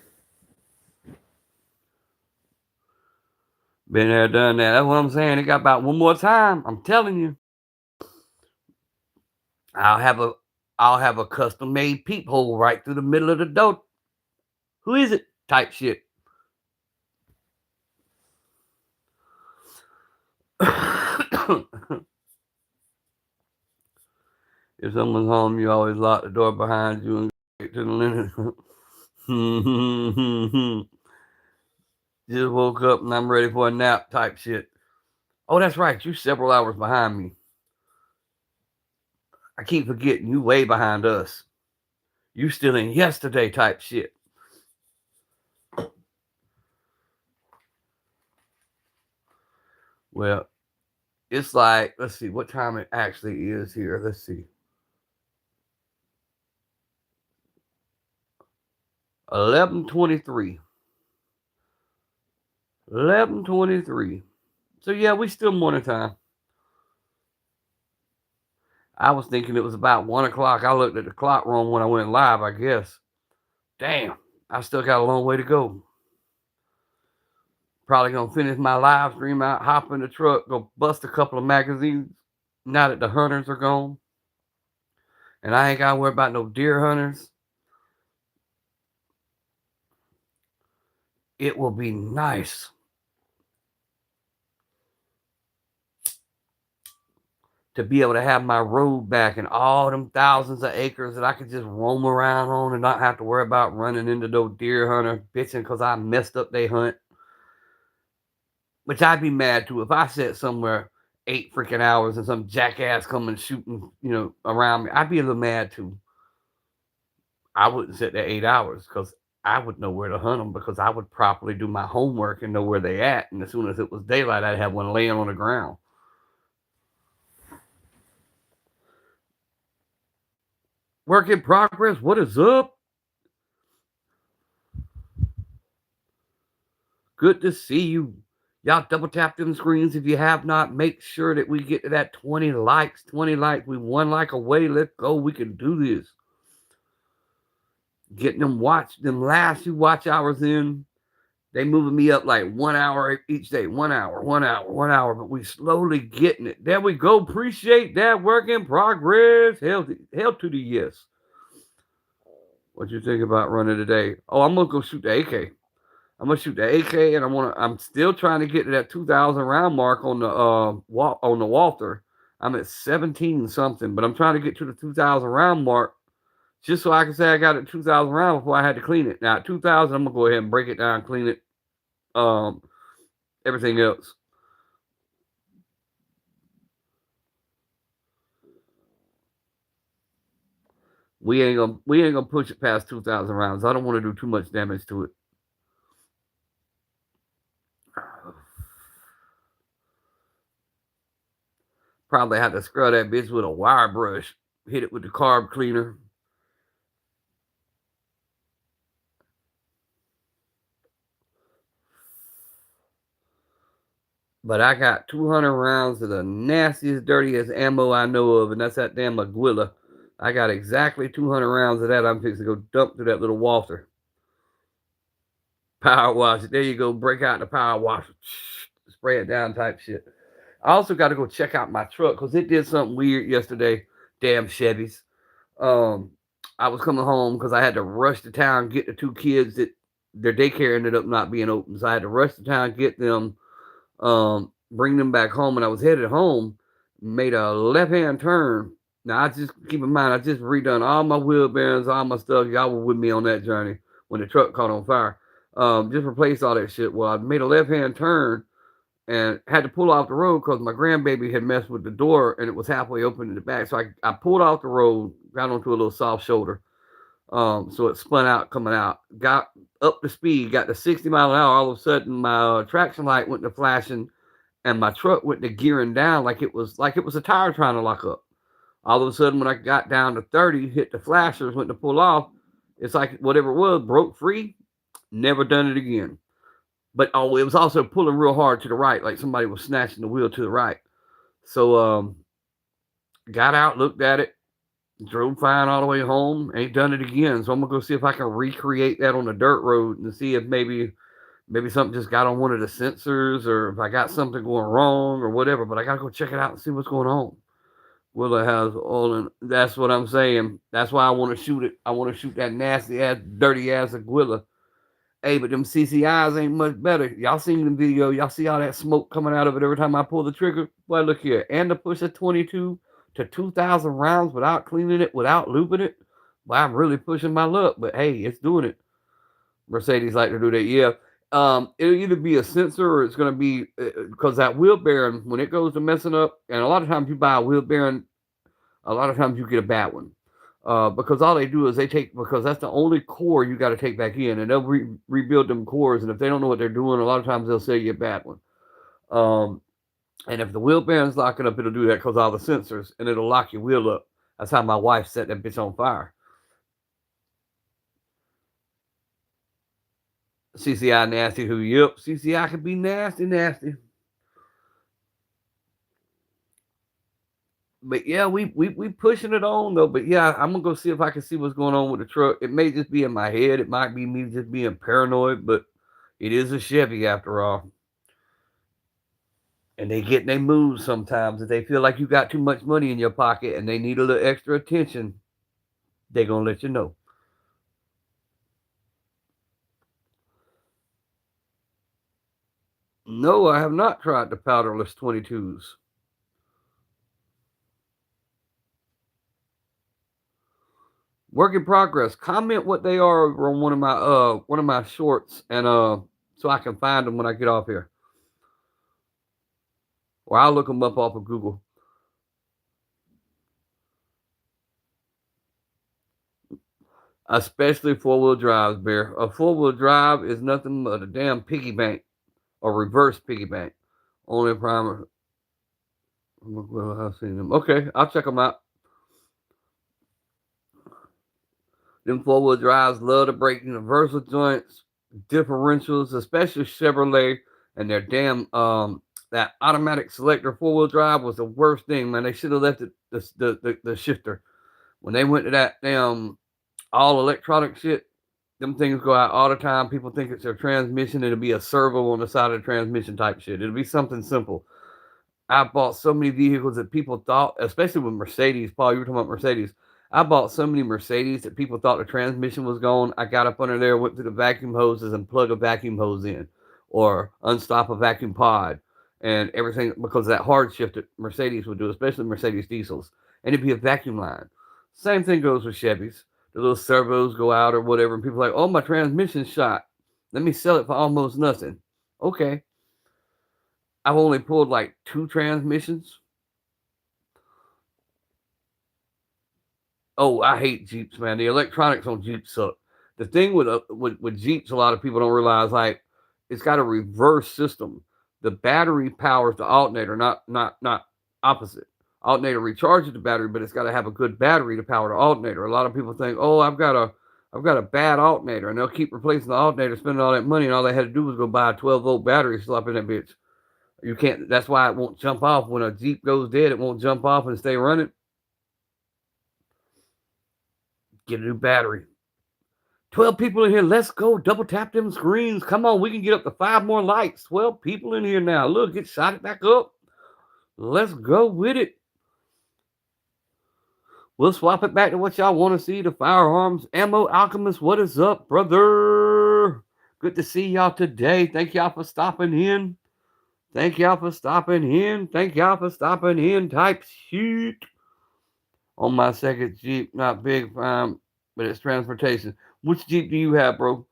Been there, done that. That's what I'm saying. It got about one more time. I'm telling you. I'll have a custom made peephole right through the middle of the door. Who is it? Type shit. If someone's home, you always lock the door behind you and get to the linen. Just woke up and I'm ready for a nap type shit. Oh, that's right. You several hours behind me. I keep forgetting you way behind us. You still in yesterday type shit. Well, it's like, let's see what time it actually is here. Let's see. 11:23. 11:23. So yeah, we still morning time. I was thinking it was about 1 o'clock. I looked at the clock wrong when I went live, I guess. Damn, I still got a long way to go. Probably gonna finish my live stream out, hop in the truck, go bust a couple of magazines now that the hunters are gone. And I ain't gotta worry about no deer hunters. It will be nice to be able to have my road back and all them thousands of acres that I could just roam around on and not have to worry about running into those deer hunters bitching because I messed up their hunt. Which I'd be mad too if I sat somewhere 8 freaking hours and some jackass coming shooting, around me. I'd be a little mad too. I wouldn't sit there 8 hours because I would know where to hunt them because I would properly do my homework and know where they at. And as soon as it was daylight, I'd have one laying on the ground. Work in progress. What is up? Good to see you. Y'all double tap them screens if you have not. Make sure that we get to that 20 likes. 20 likes. We one like away. Let's go. We can do this. Getting them last few watch hours in. They moving me up like 1 hour each day. 1 hour, 1 hour, 1 hour. But we slowly getting it. There we go. Appreciate that. Work in progress. Hell to the yes. What you think about running today? Oh, I'm gonna go shoot the AK. I'm gonna shoot the AK, and I'm still trying to get to that 2,000 round mark on the on the Walther. I'm at 17 something, but I'm trying to get to the 2,000 round mark just so I can say I got it 2,000 round before I had to clean it. Now at 2,000, I'm gonna go ahead and break it down, clean it, um, everything else. We ain't gonna push it past 2,000 rounds. I don't want to do too much damage to it. Probably have to scrub that bitch with a wire brush. Hit it with the carb cleaner. But I got 200 rounds of the nastiest, dirtiest ammo I know of, and that's that damn Aguila. I got exactly 200 rounds of that. I'm fixing to go dump through that little Walther. Power wash it. There you go. Break out the power wash. Spray it down type shit. I also got to go check out my truck because it did something weird yesterday. Damn Chevys. Um, I was coming home because I had to rush to town, get the two kids that their daycare ended up not being open. So I had to rush to town, get them, bring them back home. And I was headed home, made a left hand turn. Now I just keep in mind, I just redone all my wheel bearings, all my stuff. Y'all were with me on that journey when the truck caught on fire. Just replaced all that shit. Well, I made a left hand turn and had to pull off the road because my grandbaby had messed with the door and it was halfway open in the back. So I pulled off the road, got onto a little soft shoulder. So it spun out coming out, got up to speed, got to 60 mile an hour. All of a sudden, my traction light went to flashing, and my truck went to gearing down like it was a tire trying to lock up. All of a sudden, when I got down to 30, hit the flashers, went to pull off. It's like whatever it was broke free. Never done it again. But oh, it was also pulling real hard to the right, like somebody was snatching the wheel to the right. So got out, looked at it, drove fine all the way home. Ain't done it again. So I'm gonna go see if I can recreate that on the dirt road and see if maybe something just got on one of the sensors or if I got something going wrong or whatever. But I gotta go check it out and see what's going on. Willa has all in. That's what I'm saying. That's why I want to shoot it. I want to shoot that nasty ass, dirty ass Aguila. Hey, but them CCIs ain't much better. Y'all seen the video. Y'all see all that smoke coming out of it every time I pull the trigger? Boy, look here. And to push a 22 to 2,000 rounds without cleaning it, without looping it. Well, I'm really pushing my luck. But hey, it's doing it. Mercedes like to do that. Yeah. It'll either be a sensor or it's going to be because that wheel bearing, when it goes to messing up, and a lot of times you buy a wheel bearing, a lot of times you get a bad one. Because all they do is they take because that's the only core you got to take back in, and they'll rebuild them cores. And if they don't know what they're doing, a lot of times they'll sell you a bad one. Um, and if the wheel bearing's locking up, it'll do that because all the sensors, and it'll lock your wheel up. That's how my wife set that bitch on fire. CCI nasty who? Yep, CCI can be nasty, nasty. But yeah, we pushing it on though. But yeah, I'm gonna go see if I can see what's going on with the truck. It may just be in my head. It might be me just being paranoid, but it is a Chevy after all. And they get in their moves sometimes. If they feel like you got too much money in your pocket and they need a little extra attention, they gonna let you know. No, I have not tried the powderless 22s. Work in progress. Comment what they are over on one of my shorts and so I can find them when I get off here. Or I'll look them up off of Google. Especially four-wheel drives, Bear. A four-wheel drive is nothing but a damn piggy bank or reverse piggy bank. Only primer. Well, I've seen them. Okay, I'll check them out. Them four-wheel drives love to break universal joints, differentials, especially Chevrolet and their damn that automatic selector four-wheel drive was the worst thing, man. They should have left it the shifter. When they went to that damn all electronic shit, them things go out all the time. People think it's their transmission. It'll be a servo on the side of the transmission type shit. It'll be something simple. I bought so many vehicles that people thought, especially with Mercedes, Paul, you were talking about Mercedes. I bought so many Mercedes that people thought the transmission was gone. I got up under there, went to the vacuum hoses and plug a vacuum hose in or unstop a vacuum pod and everything because of that hard shift that Mercedes would do, especially Mercedes diesels. And it'd be a vacuum line. Same thing goes with Chevys. The little servos go out or whatever, and people are like, oh, my transmission's shot. Let me sell it for almost nothing. Okay. I've only pulled like 2 transmissions. Oh, I hate Jeeps, man. The electronics on Jeeps suck. The thing with Jeeps, a lot of people don't realize, like, it's got a reverse system. The battery powers the alternator, not opposite. Alternator recharges the battery, but it's got to have a good battery to power the alternator. A lot of people think, oh, I've got a bad alternator, and they'll keep replacing the alternator, spending all that money, and all they had to do was go buy a 12-volt battery, slap in that bitch. You can't. That's why it won't jump off when a Jeep goes dead. It won't jump off and stay running. Get a new battery. 12 people in here. Let's go. Double tap them screens. Come on. We can get up to 5 more likes. 12 people in here now. Look, get shot it back up. Let's go with it. We'll swap it back to what y'all want to see. The firearms. Ammo Alchemist. What is up, brother? Good to see y'all today. Thank y'all for stopping in. Thank y'all for stopping in. Thank y'all for stopping in. Type shit. On my second Jeep, not big, but it's transportation. Which Jeep do you have, bro?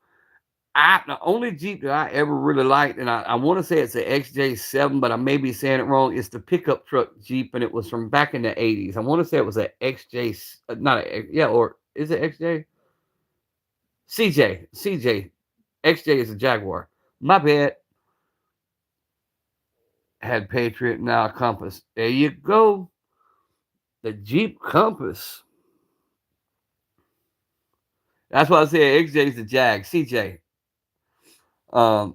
The only Jeep that I ever really liked, and I want to say it's an XJ7, but I may be saying it wrong. It's the pickup truck Jeep, and it was from back in the 80s. I want to say it was an XJ, not a, yeah, or is it XJ? CJ. XJ is a Jaguar. My bad. Had Patriot, now Compass. There you go. The Jeep Compass. That's why I said XJ's the Jag. CJ. And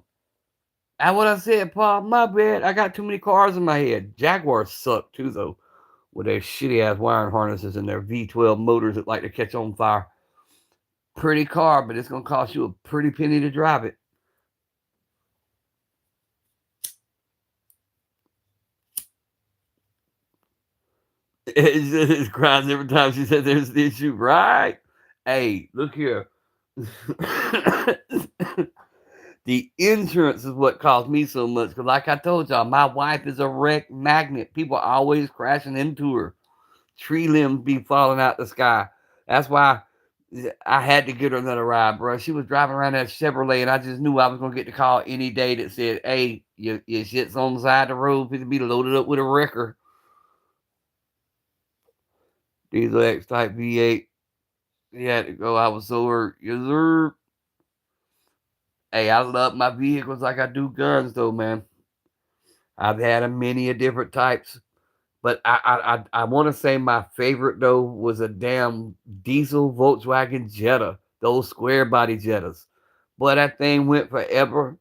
what I said, Paul, my bad. I got too many cars in my head. Jaguars suck too, though, with their shitty ass wiring harnesses and their V12 motors that like to catch on fire. Pretty car, but it's gonna cost you a pretty penny to drive it. It cries every time she said there's the issue, right? Hey, look here. The insurance is what cost me so much. Because like I told y'all, my wife is a wreck magnet. People are always crashing into her. Tree limbs be falling out the sky. That's why I had to get her another ride, bro. She was driving around that Chevrolet, and I just knew I was going to get the call any day that said, hey, your shit's on the side of the road. It be loaded up with a wrecker. Diesel X-Type V8. He had to go. I was so hurt. Yes, sir. Hey, I love my vehicles like I do guns, though, man. I've had a many of different types, but I want to say my favorite though was a damn diesel Volkswagen Jetta, those square body Jettas. Boy, that thing went forever,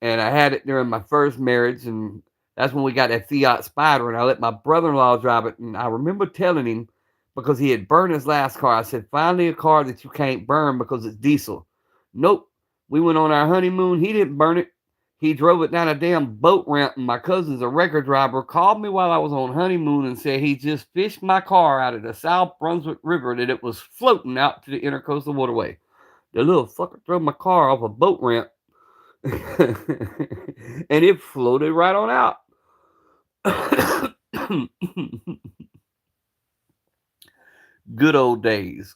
and I had it during my first marriage, and that's when we got that Fiat Spider, and I let my brother-in-law drive it, and I remember telling him because he had burned his last car. I said, finally a car that you can't burn because it's diesel. Nope. We went on our honeymoon. He didn't burn it. He drove it down a damn boat ramp, and my cousin's a record driver, called me while I was on honeymoon and said he just fished my car out of the South Brunswick River that it was floating out to the Intercoastal Waterway. The little fucker threw my car off a boat ramp, and it floated right on out. Good old days.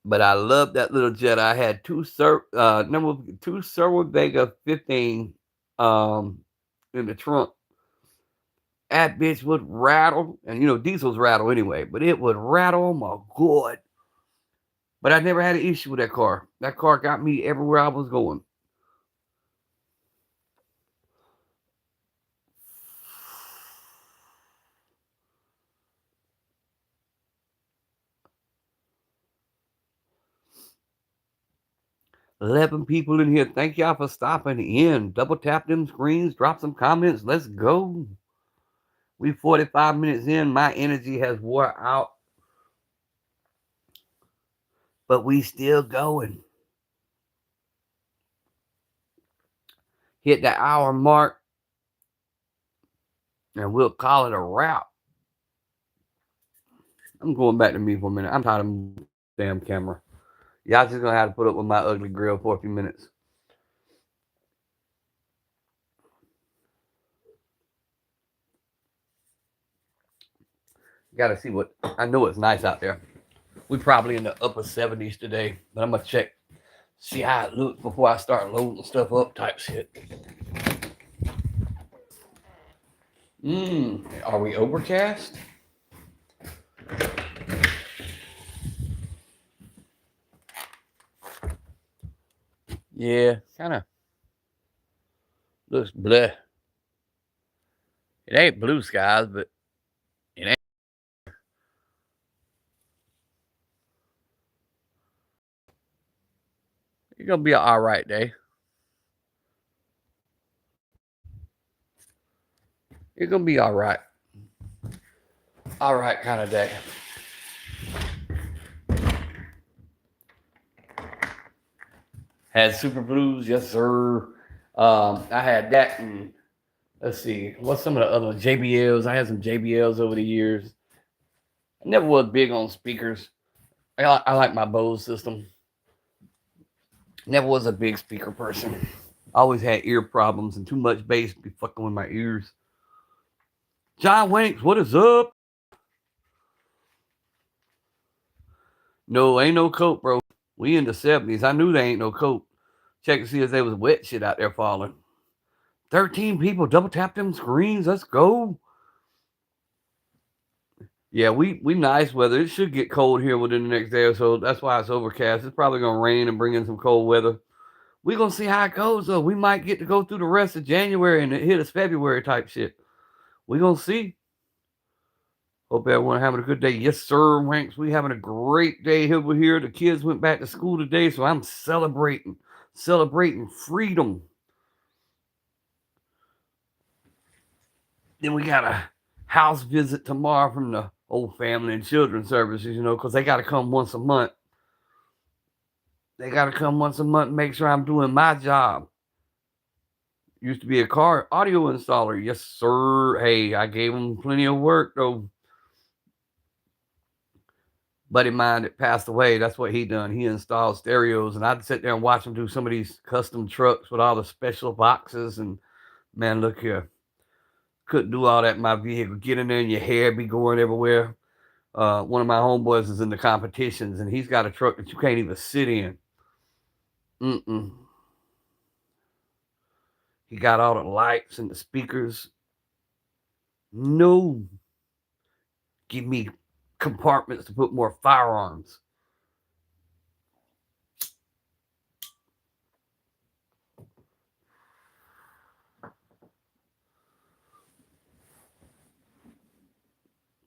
But I love that little jet. I had two Servo Vega 15 in the trunk. That bitch would rattle. And, you know, diesels rattle anyway. But it would rattle. Oh, my God. But I never had an issue with that car. That car got me everywhere I was going. $11 people in here. Thank y'all for stopping in. Double tap them screens. Drop some comments. Let's go. We 45 minutes in. My energy has wore out. But we still going. Hit the hour mark. And we'll call it a wrap. I'm going back to me for a minute. I'm tired of the damn camera. Y'all just gonna have to put up with my ugly grill for a few minutes. Gotta see what, I know it's nice out there. We probably in the upper 70s today, but I'm gonna check, see how it looks before I start loading stuff up type shit. Are we overcast? Yeah, kind of looks bleh. It ain't blue skies, but it ain't. It's gonna be an all right day. It's gonna be all right. All right kind of day. Had Super Blues, yes sir. I had that, and let's see, what's some of the other JBLs? I had some JBLs over the years. I never was big on speakers. I like my Bose system. Never was a big speaker person. Always had ear problems, and too much bass be fucking with my ears. John Wanks, what is up? No, ain't no coat, bro. We in the 70s. I knew there ain't no coat. Check to see if there was wet shit out there falling. 13 people. Double tap them screens. Let's go. Yeah, we nice weather. It should get cold here within the next day or so. That's why it's overcast. It's probably gonna rain and bring in some cold weather. We're gonna see how it goes though. We might get to go through the rest of January and it hit us February type shit. We're gonna see. Hope everyone having a good day. Yes, sir, Wanks. We having a great day over here. The kids went back to school today, so I'm celebrating freedom. Then we got a house visit tomorrow from the old family and children services, you know, because they got to come once a month. They got to come once a month and make sure I'm doing my job. Used to be a car audio installer. Yes, sir. Hey, I gave them plenty of work, though. Buddy of mine that passed away, that's what he done. He installed stereos, and I'd sit there and watch him do some of these custom trucks with all the special boxes. And man, look here. Couldn't do all that in my vehicle. Get in there and your hair be going everywhere. One of my homeboys is in the competitions, and he's got a truck that you can't even sit in. He got all the lights and the speakers. No. Give me compartments to put more firearms.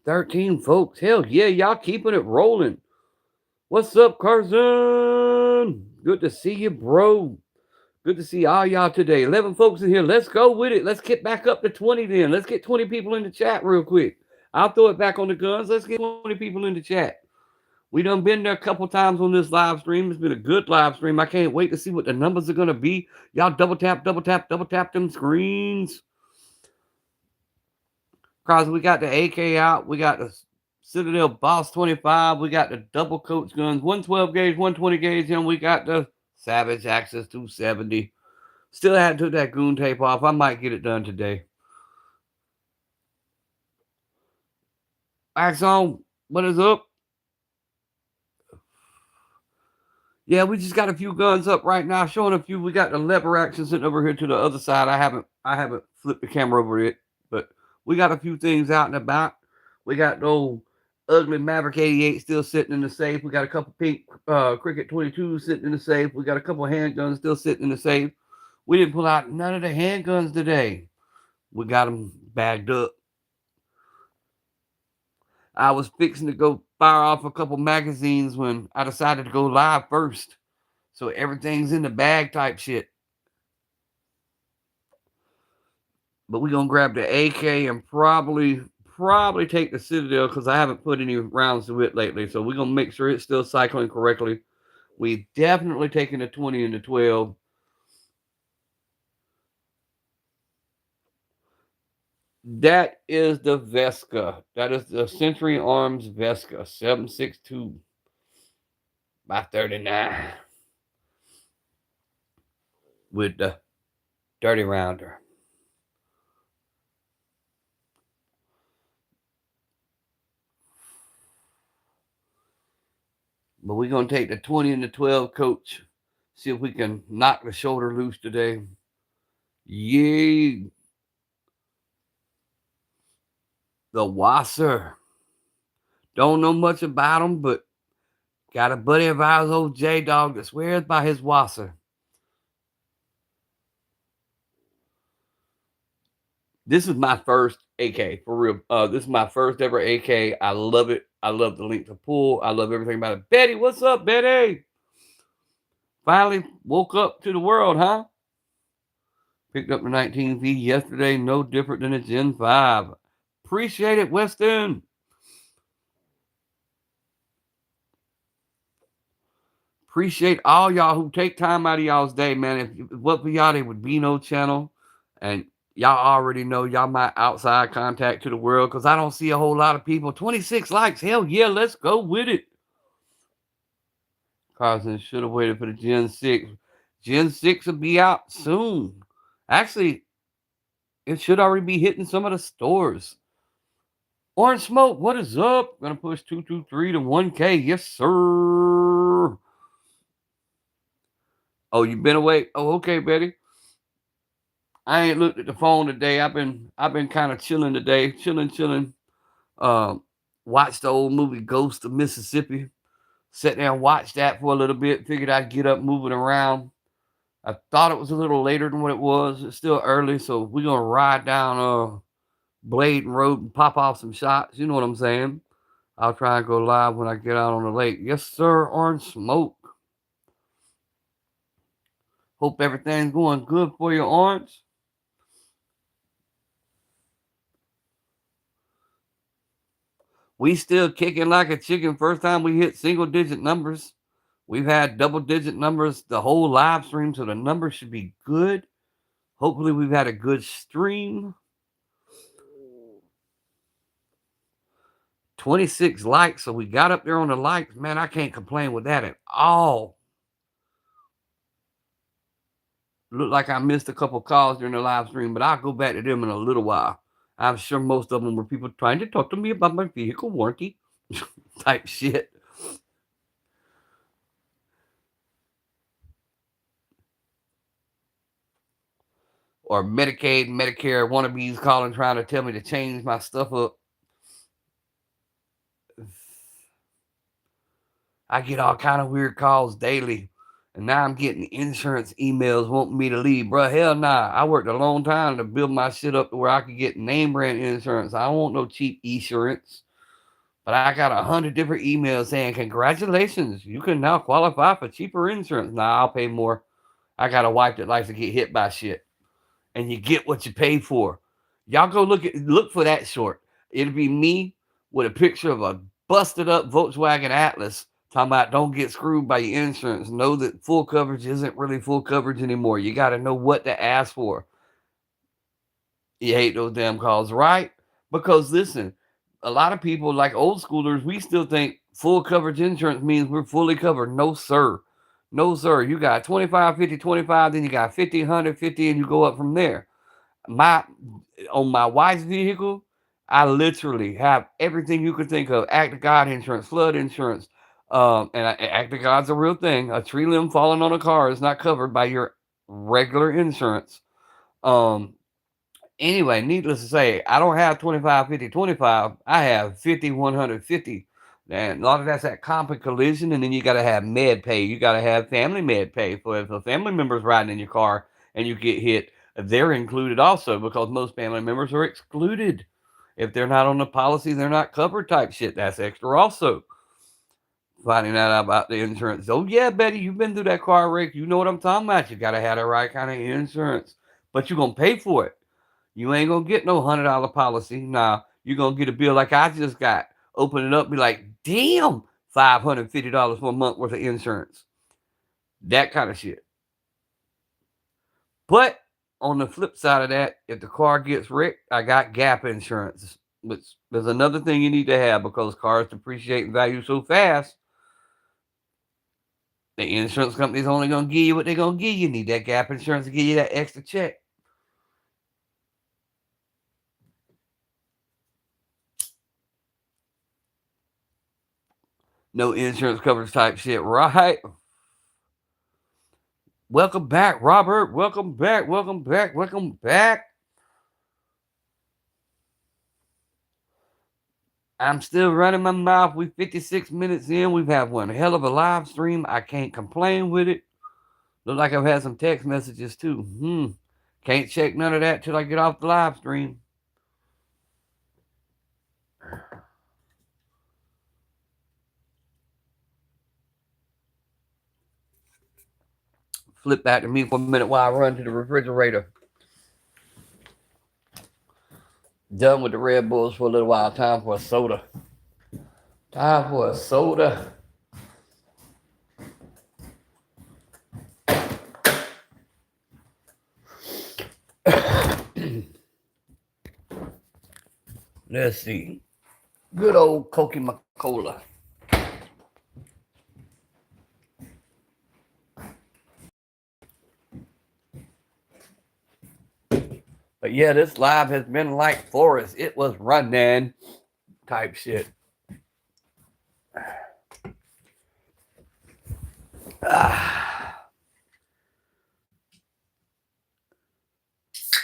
$13 folks. Hell yeah, y'all keeping it rolling. What's up, Carson? Good to see you, bro. Good to see all y'all today. 11 folks in here. Let's go with it. Let's get back up to 20 then. Let's get 20 people in the chat real quick. I'll throw it back on the guns. Let's get 20 people in the chat. We done been there a couple times on this live stream. It's been a good live stream. I can't wait to see what the numbers are going to be. Y'all double tap them screens. Because we got the AK out. We got the Citadel Boss 25. We got the double coach guns. 112 gauge, 120 gauge. And we got the Savage Access 270. Still had to take that goon tape off. I might get it done today. Axon, what is up? Yeah, we just got a few guns up right now. Showing a few. We got the lever action sitting over here to the other side. I haven't flipped the camera over it, but We got a few things out and about. We got the old ugly Maverick 88 still sitting in the safe. We got a couple pink Cricket 22s sitting in the safe. We got a couple handguns still sitting in the safe. We didn't pull out none of the handguns today. We got them bagged up. I was fixing to go fire off a couple magazines when I decided to go live first. So everything's in the bag type shit. But we're gonna grab the AK and probably take the Citadel because I haven't put any rounds to it lately. So we're gonna make sure it's still cycling correctly. We definitely taking the 20 and the 12. That is the Vesca. That is the Century Arms Vesca 762 by 39 with the dirty rounder. But we're going to take the 20 and the 12, coach. See if we can knock the shoulder loose today. Yay. The Wasser. Don't know much about him, but got a buddy of ours, old J-Dog, that swears by his Wasser. This is my first AK, for real. This is my first ever AK. I love it. I love the length of pull. I love everything about it. Betty, what's up, Betty? Finally woke up to the world, huh? Picked up the 19V yesterday. No different than a Gen 5. Appreciate it, Weston. Appreciate all y'all who take time out of y'all's day, man. If it wasn't for y'all, there would be no channel. And y'all already know y'all my outside contact to the world because I don't see a whole lot of people. 26 likes. Hell yeah, let's go with it. Carson should have waited for the Gen 6. Gen 6 will be out soon. Actually, it should already be hitting some of the stores. Orange Smoke, what is up? Gonna push 223 to 1K. Yes, sir. Oh, you been away? Oh, okay, Betty. I ain't looked at the phone today. I've been kind of chilling today. Chilling. Watched the old movie Ghost of Mississippi. Sat there and watched that for a little bit. Figured I'd get up moving around. I thought it was a little later than what it was. It's still early, so we're gonna ride down Blade Road and pop off some shots. You know what I'm saying? I'll try and go live when I get out on the lake. Yes, sir. Orange Smoke. Hope everything's going good for you, Orange. We still kicking like a chicken. First time we hit single digit numbers. We've had double digit numbers the whole live stream, so the numbers should be good. Hopefully we've had a good stream. 26 likes, so we got up there on the likes. Man, I can't complain with that at all. Look like I missed a couple calls during the live stream, but I'll go back to them in a little while. I'm sure most of them were people trying to talk to me about my vehicle warranty type shit. Or Medicaid, Medicare wannabes calling trying to tell me to change my stuff up. I get all kind of weird calls daily. And now I'm getting insurance emails wanting me to leave. Bruh, hell nah. I worked a long time to build my shit up to where I could get name brand insurance. I don't want no cheap insurance. But I got 100 different emails saying, congratulations, you can now qualify for cheaper insurance. Nah, I'll pay more. I got a wife that likes to get hit by shit. And you get what you pay for. Y'all go look for that short. It'll be me with a picture of a busted up Volkswagen Atlas talking about don't get screwed by your insurance. Know that full coverage isn't really full coverage anymore. You got to know what to ask for. You hate those damn calls, right? Because listen, a lot of people like old schoolers, we still think full coverage insurance means we're fully covered. No, sir. No, sir. You got 25, 50, 25, then you got 50, 100, 50, and you go up from there. On my wife's vehicle, I literally have everything you could think of. Act of God insurance, flood insurance. Act of God's a real thing. A tree limb falling on a car is not covered by your regular insurance. Anyway, needless to say, I don't have 25, 50, 25. I have 50, 150. And a lot of that's that comp and collision. And then you got to have med pay. You got to have family med pay. For if a family member's riding in your car and you get hit, they're included also, because most family members are excluded. If they're not on the policy, they're not covered type shit. That's extra also. Finding out about the insurance. Oh, yeah, Betty, you've been through that car wreck. You know what I'm talking about. You got to have the right kind of insurance. But you're going to pay for it. You ain't gonna get no $100 policy. Nah, you're gonna get a bill like I just got. Open it up, be like, damn, $550 for a month worth of insurance. That kind of shit. But on the flip side of that, if the car gets wrecked, I got gap insurance, which there's another thing you need to have, because cars depreciate in value so fast. The insurance company's only gonna give you what they're gonna give you. Need that gap insurance to give you that extra check. No insurance coverage type shit, right? Welcome back, Robert. Welcome back. Welcome back. Welcome back. I'm still running my mouth. We're 56 minutes in. We've had one hell of a live stream. I can't complain with it. Look like I've had some text messages too. Can't check none of that till I get off the live stream. Flip back to me for a minute while I run to the refrigerator. Done with the Red Bulls for a little while. Time for a soda. Time for a soda. Let's see. Good old Coca-Cola. But yeah, this live has been like Forrest. It was running type shit.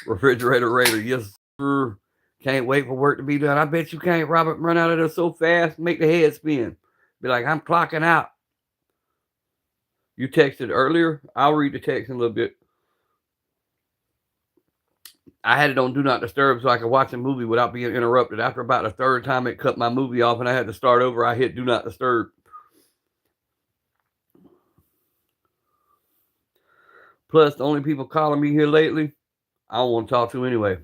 Refrigerator Raider, yes sir. Can't wait for work to be done. I bet you can't, Robert, run out of there so fast, make the head spin. Be like, I'm clocking out. You texted earlier. I'll read the text in a little bit. I had it on Do Not Disturb so I could watch a movie without being interrupted. After about the third time it cut my movie off and I had to start over, I hit Do Not Disturb. Plus, the only people calling me here lately, I don't want to talk to anyway.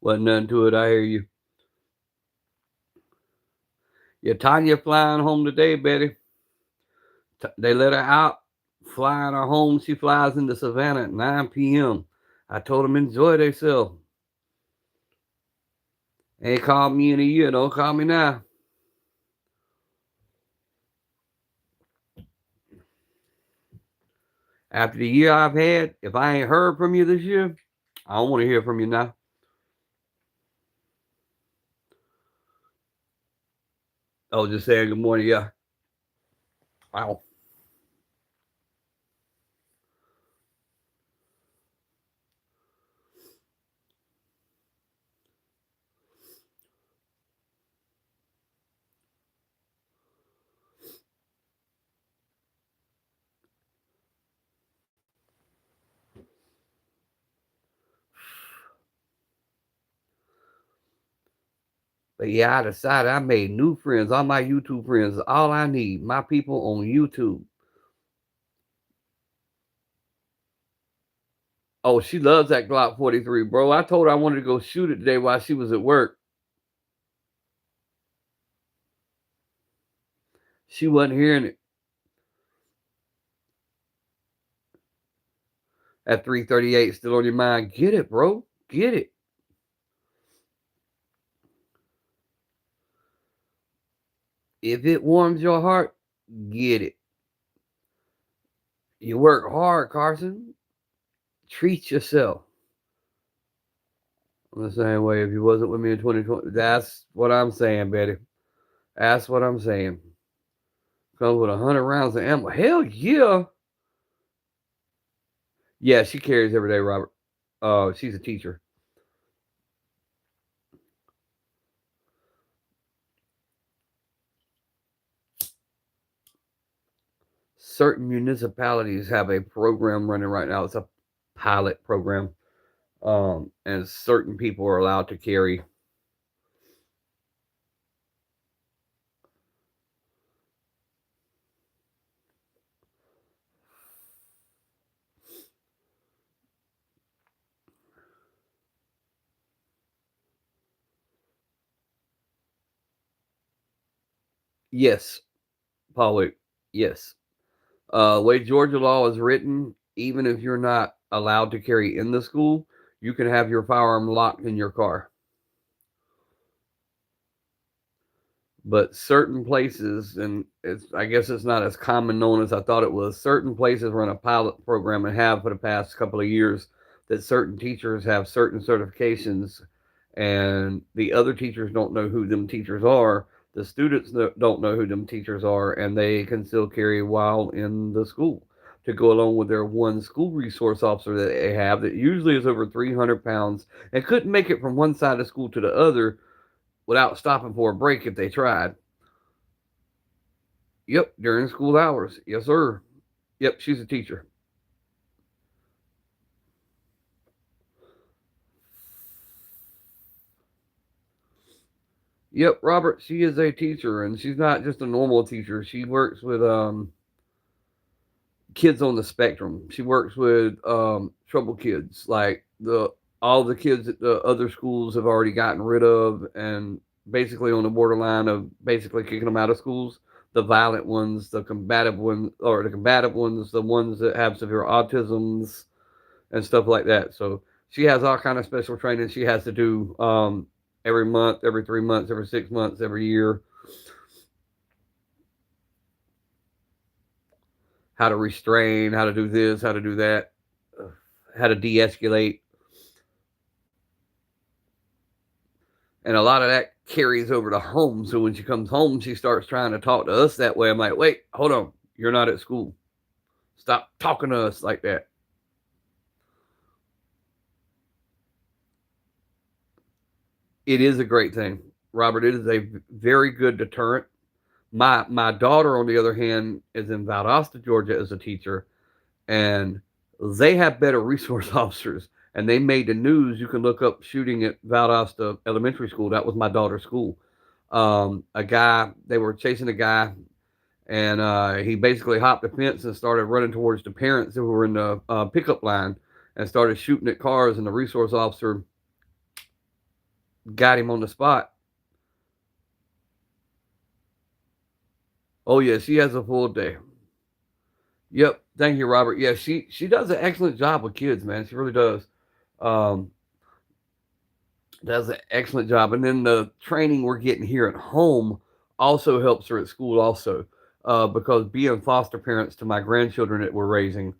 Wasn't nothing to it. I hear you. Yeah, Tanya flying home today, Betty. They let her out, flying her home. She flies into Savannah at 9 p.m. I told them enjoy themselves. Ain't called me in a year. Don't call me now. After the year I've had, if I ain't heard from you this year, I don't want to hear from you now. Oh, just saying good morning. Yeah. Wow. But yeah, I decided I made new friends. All my YouTube friends is all I need. My people on YouTube. Oh, she loves that Glock 43, bro. I told her I wanted to go shoot it today while she was at work. She wasn't hearing it. At 338, still on your mind. Get it, bro. Get it. If it warms your heart, get it. You work hard, Carson. Treat yourself. I'm the same way. If you wasn't with me in 2020, that's what I'm saying, Betty. That's what I'm saying. Comes with 100 rounds of ammo. Hell yeah. Yeah, she carries every day, Robert. She's a teacher. Certain municipalities have a program running right now. It's a pilot program. And certain people are allowed to carry. Yes, Paul. Yes. The way Georgia law is written, even if you're not allowed to carry in the school, you can have your firearm locked in your car. But certain places, and I guess it's not as common known as I thought it was, certain places run a pilot program and have for the past couple of years that certain teachers have certain certifications, and the other teachers don't know who them teachers are. The students don't know who them teachers are, and they can still carry while in the school to go along with their one school resource officer that they have that usually is over 300 pounds and couldn't make it from one side of school to the other without stopping for a break if they tried. Yep, during school hours. Yes, sir. Yep, she's a teacher. Yep, Robert, she is a teacher, and she's not just a normal teacher. She works with kids on the spectrum. She works with troubled kids, like the all the kids that the other schools have already gotten rid of, and basically on the borderline of basically kicking them out of schools. The violent ones, the combative ones, or the combative ones, the ones that have severe autisms and stuff like that. So she has all kind of special training she has to do every month, every 3 months, every 6 months, every year. How to restrain, how to do this, how to do that, how to de-escalate, and a lot of that carries over to home. So when she comes home, she starts trying to talk to us that way. I'm like, wait, hold on, you're not at school. Stop talking to us like that. It is a great thing, Robert. It is a very good deterrent. My daughter, on the other hand, is in Valdosta, Georgia, as a teacher, and they have better resource officers. And they made the news. You can look up shooting at Valdosta Elementary School. That was my daughter's school. A guy, they were chasing a guy, and he basically hopped the fence and started running towards the parents who were in the pickup line and started shooting at cars. And the resource officer got him on the spot. Oh yeah, she has a full day. Yep. Thank you, Robert. Yeah, she does an excellent job with kids, man. She really does. Um, does an excellent job. And then the training we're getting here at home also helps her at school also. Because being foster parents to my grandchildren that we're raising,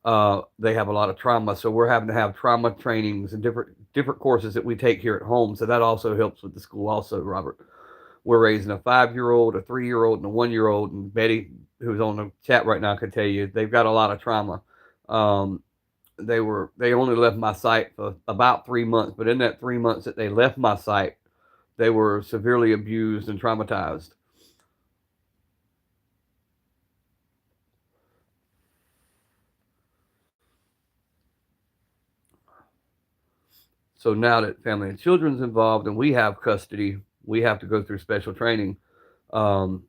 they have a lot of trauma. So we're having to have trauma trainings and different courses that we take here at home. So that also helps with the school also, Robert. We're raising a 5-year old, a 3-year old, and a 1-year old. And Betty, who's on the chat right now, could tell you they've got a lot of trauma. Um, they only left my site for about 3 months, but in that 3 months that they left my site, they were severely abused and traumatized. So now that family and children's involved and we have custody, we have to go through special training. Um,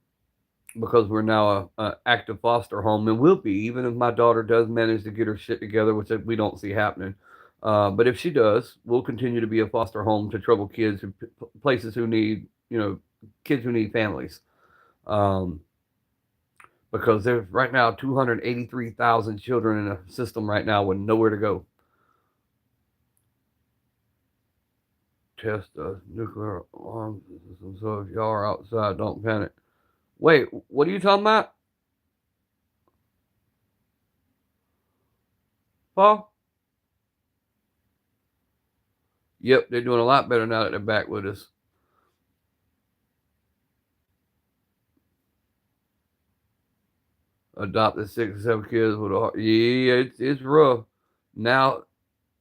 because we're now a active foster home and will be, even if my daughter does manage to get her shit together, which we don't see happening. But if she does, we'll continue to be a foster home to troubled kids, places who need, kids who need families. Um, because there's right now 283,000 children in a system right now with nowhere to go. Test the nuclear alarm system. So if y'all are outside, don't panic. Wait, what are you talking about, Paul? Yep, they're doing a lot better now that they're back with us. Adopted 6 or 7 kids with a heart. Yeah, it's rough. Now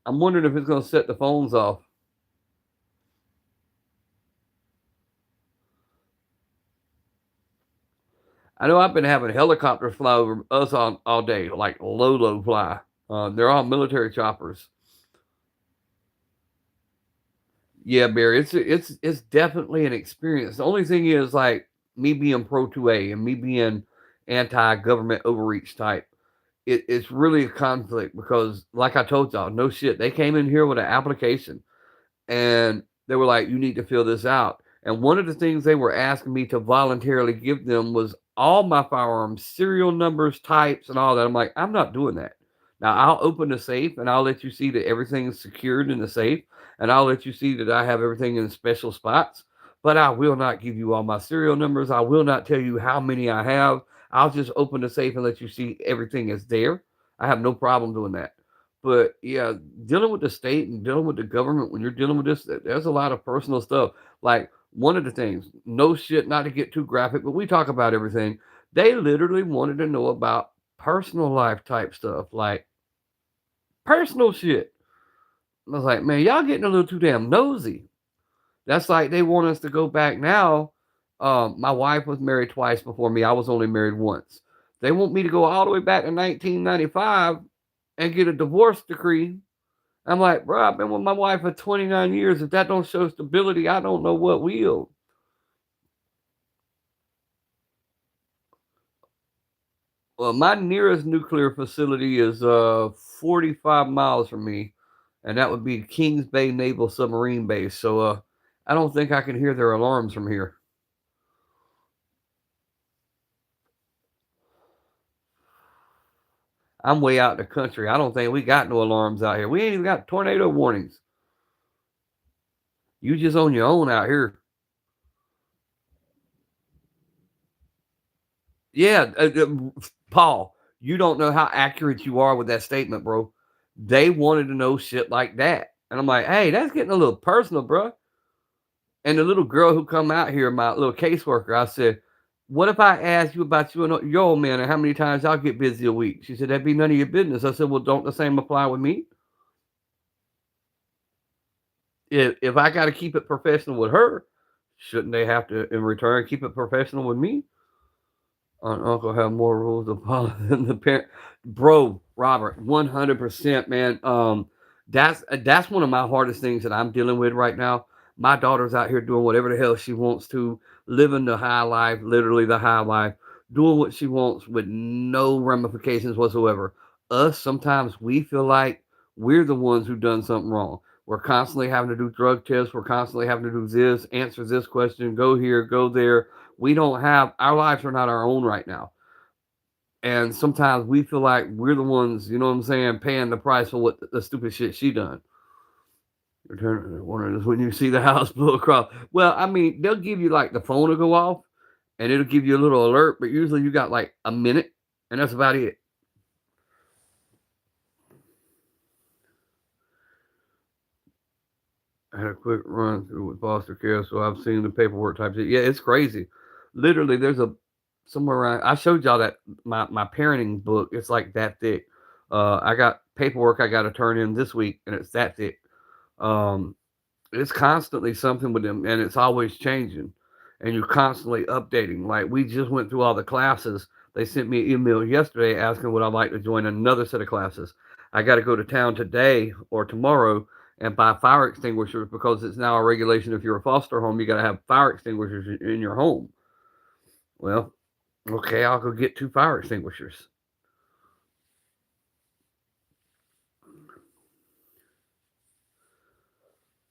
I'm wondering if it's gonna set the phones off. I know I've been having helicopters fly over us all day, like low fly. They're all military choppers. Yeah, Barry, it's definitely an experience. The only thing is, like, me being pro 2A and me being anti government overreach type, it's really a conflict because, like I told y'all, no shit, they came in here with an application and they were like, "You need to fill this out." And one of the things they were asking me to voluntarily give them was all my firearms, serial numbers, types, and all that. I'm like, I'm not doing that. Now I'll open the safe and I'll let you see that everything is secured in the safe, and I'll let you see that I have everything in special spots. But I will not give you all my serial numbers. I will not tell you how many I have. I'll just open the safe and let you see everything is there. I have no problem doing that. But yeah, dealing with the state and dealing with the government when you're dealing with this, there's a lot of personal stuff. Like one of the things, no shit, not to get too graphic, but we talk about everything. They literally wanted to know about personal life type stuff, like personal shit. I was like, man, y'all getting a little too damn nosy. That's like they want us to go back now. My wife was married twice before me. I was only married once. They want me to go all the way back to 1995 and get a divorce decree. I'm like, bro, I've been with my wife for 29 years. If that don't show stability, I don't know what will. Well, my nearest nuclear facility is 45 miles from me, and that would be Kings Bay Naval Submarine Base. So I don't think I can hear their alarms from here. I'm way out in the country. I don't think we got no alarms out here. We ain't even got tornado warnings. You just on your own out here. Yeah, Paul, you don't know how accurate you are with that statement, bro. They wanted to know shit like that. And I'm like, hey, that's getting a little personal, bro. And the little girl who come out here, my little caseworker, I said, what if I ask you about you and your old man and how many times y'all get busy a week? She said, that'd be none of your business. I said, well, don't the same apply with me? If I got to keep it professional with her, shouldn't they have to, in return, keep it professional with me? Uncle have more rules of policy than the parent. Bro, Robert, 100%, man. That's one of my hardest things that I'm dealing with right now. My daughter's out here doing whatever the hell she wants to, living the high life, literally the high life, doing what she wants with no ramifications whatsoever. Us, sometimes we feel like we're the ones who done something wrong. We're constantly having to do drug tests. We're constantly having to do this, answer this question, go here, go there. We don't have our lives are not our own right now. And sometimes we feel like we're the ones, you know what I'm saying, paying the price for what the stupid shit she done. Return wondering is when you see the house blow across. Well, I mean, they'll give you like the phone will go off and it'll give you a little alert, but usually you got like a minute and that's about it. I had a quick run through with foster care, so I've seen the paperwork type shit. Yeah, it's crazy. Literally, there's a somewhere around. I showed y'all that my parenting book. It's like that thick. I got paperwork I got to turn in this week, and it's that thick. Um, it's constantly something with them, and it's always changing, and you're constantly updating. Like we just went through all the classes. They sent me an email yesterday asking would I like to join another set of classes. I got to go to town today or tomorrow and buy fire extinguishers because it's now a regulation. If you're a foster home, you got to have fire extinguishers in your home. Well, okay, I'll go get 2 fire extinguishers.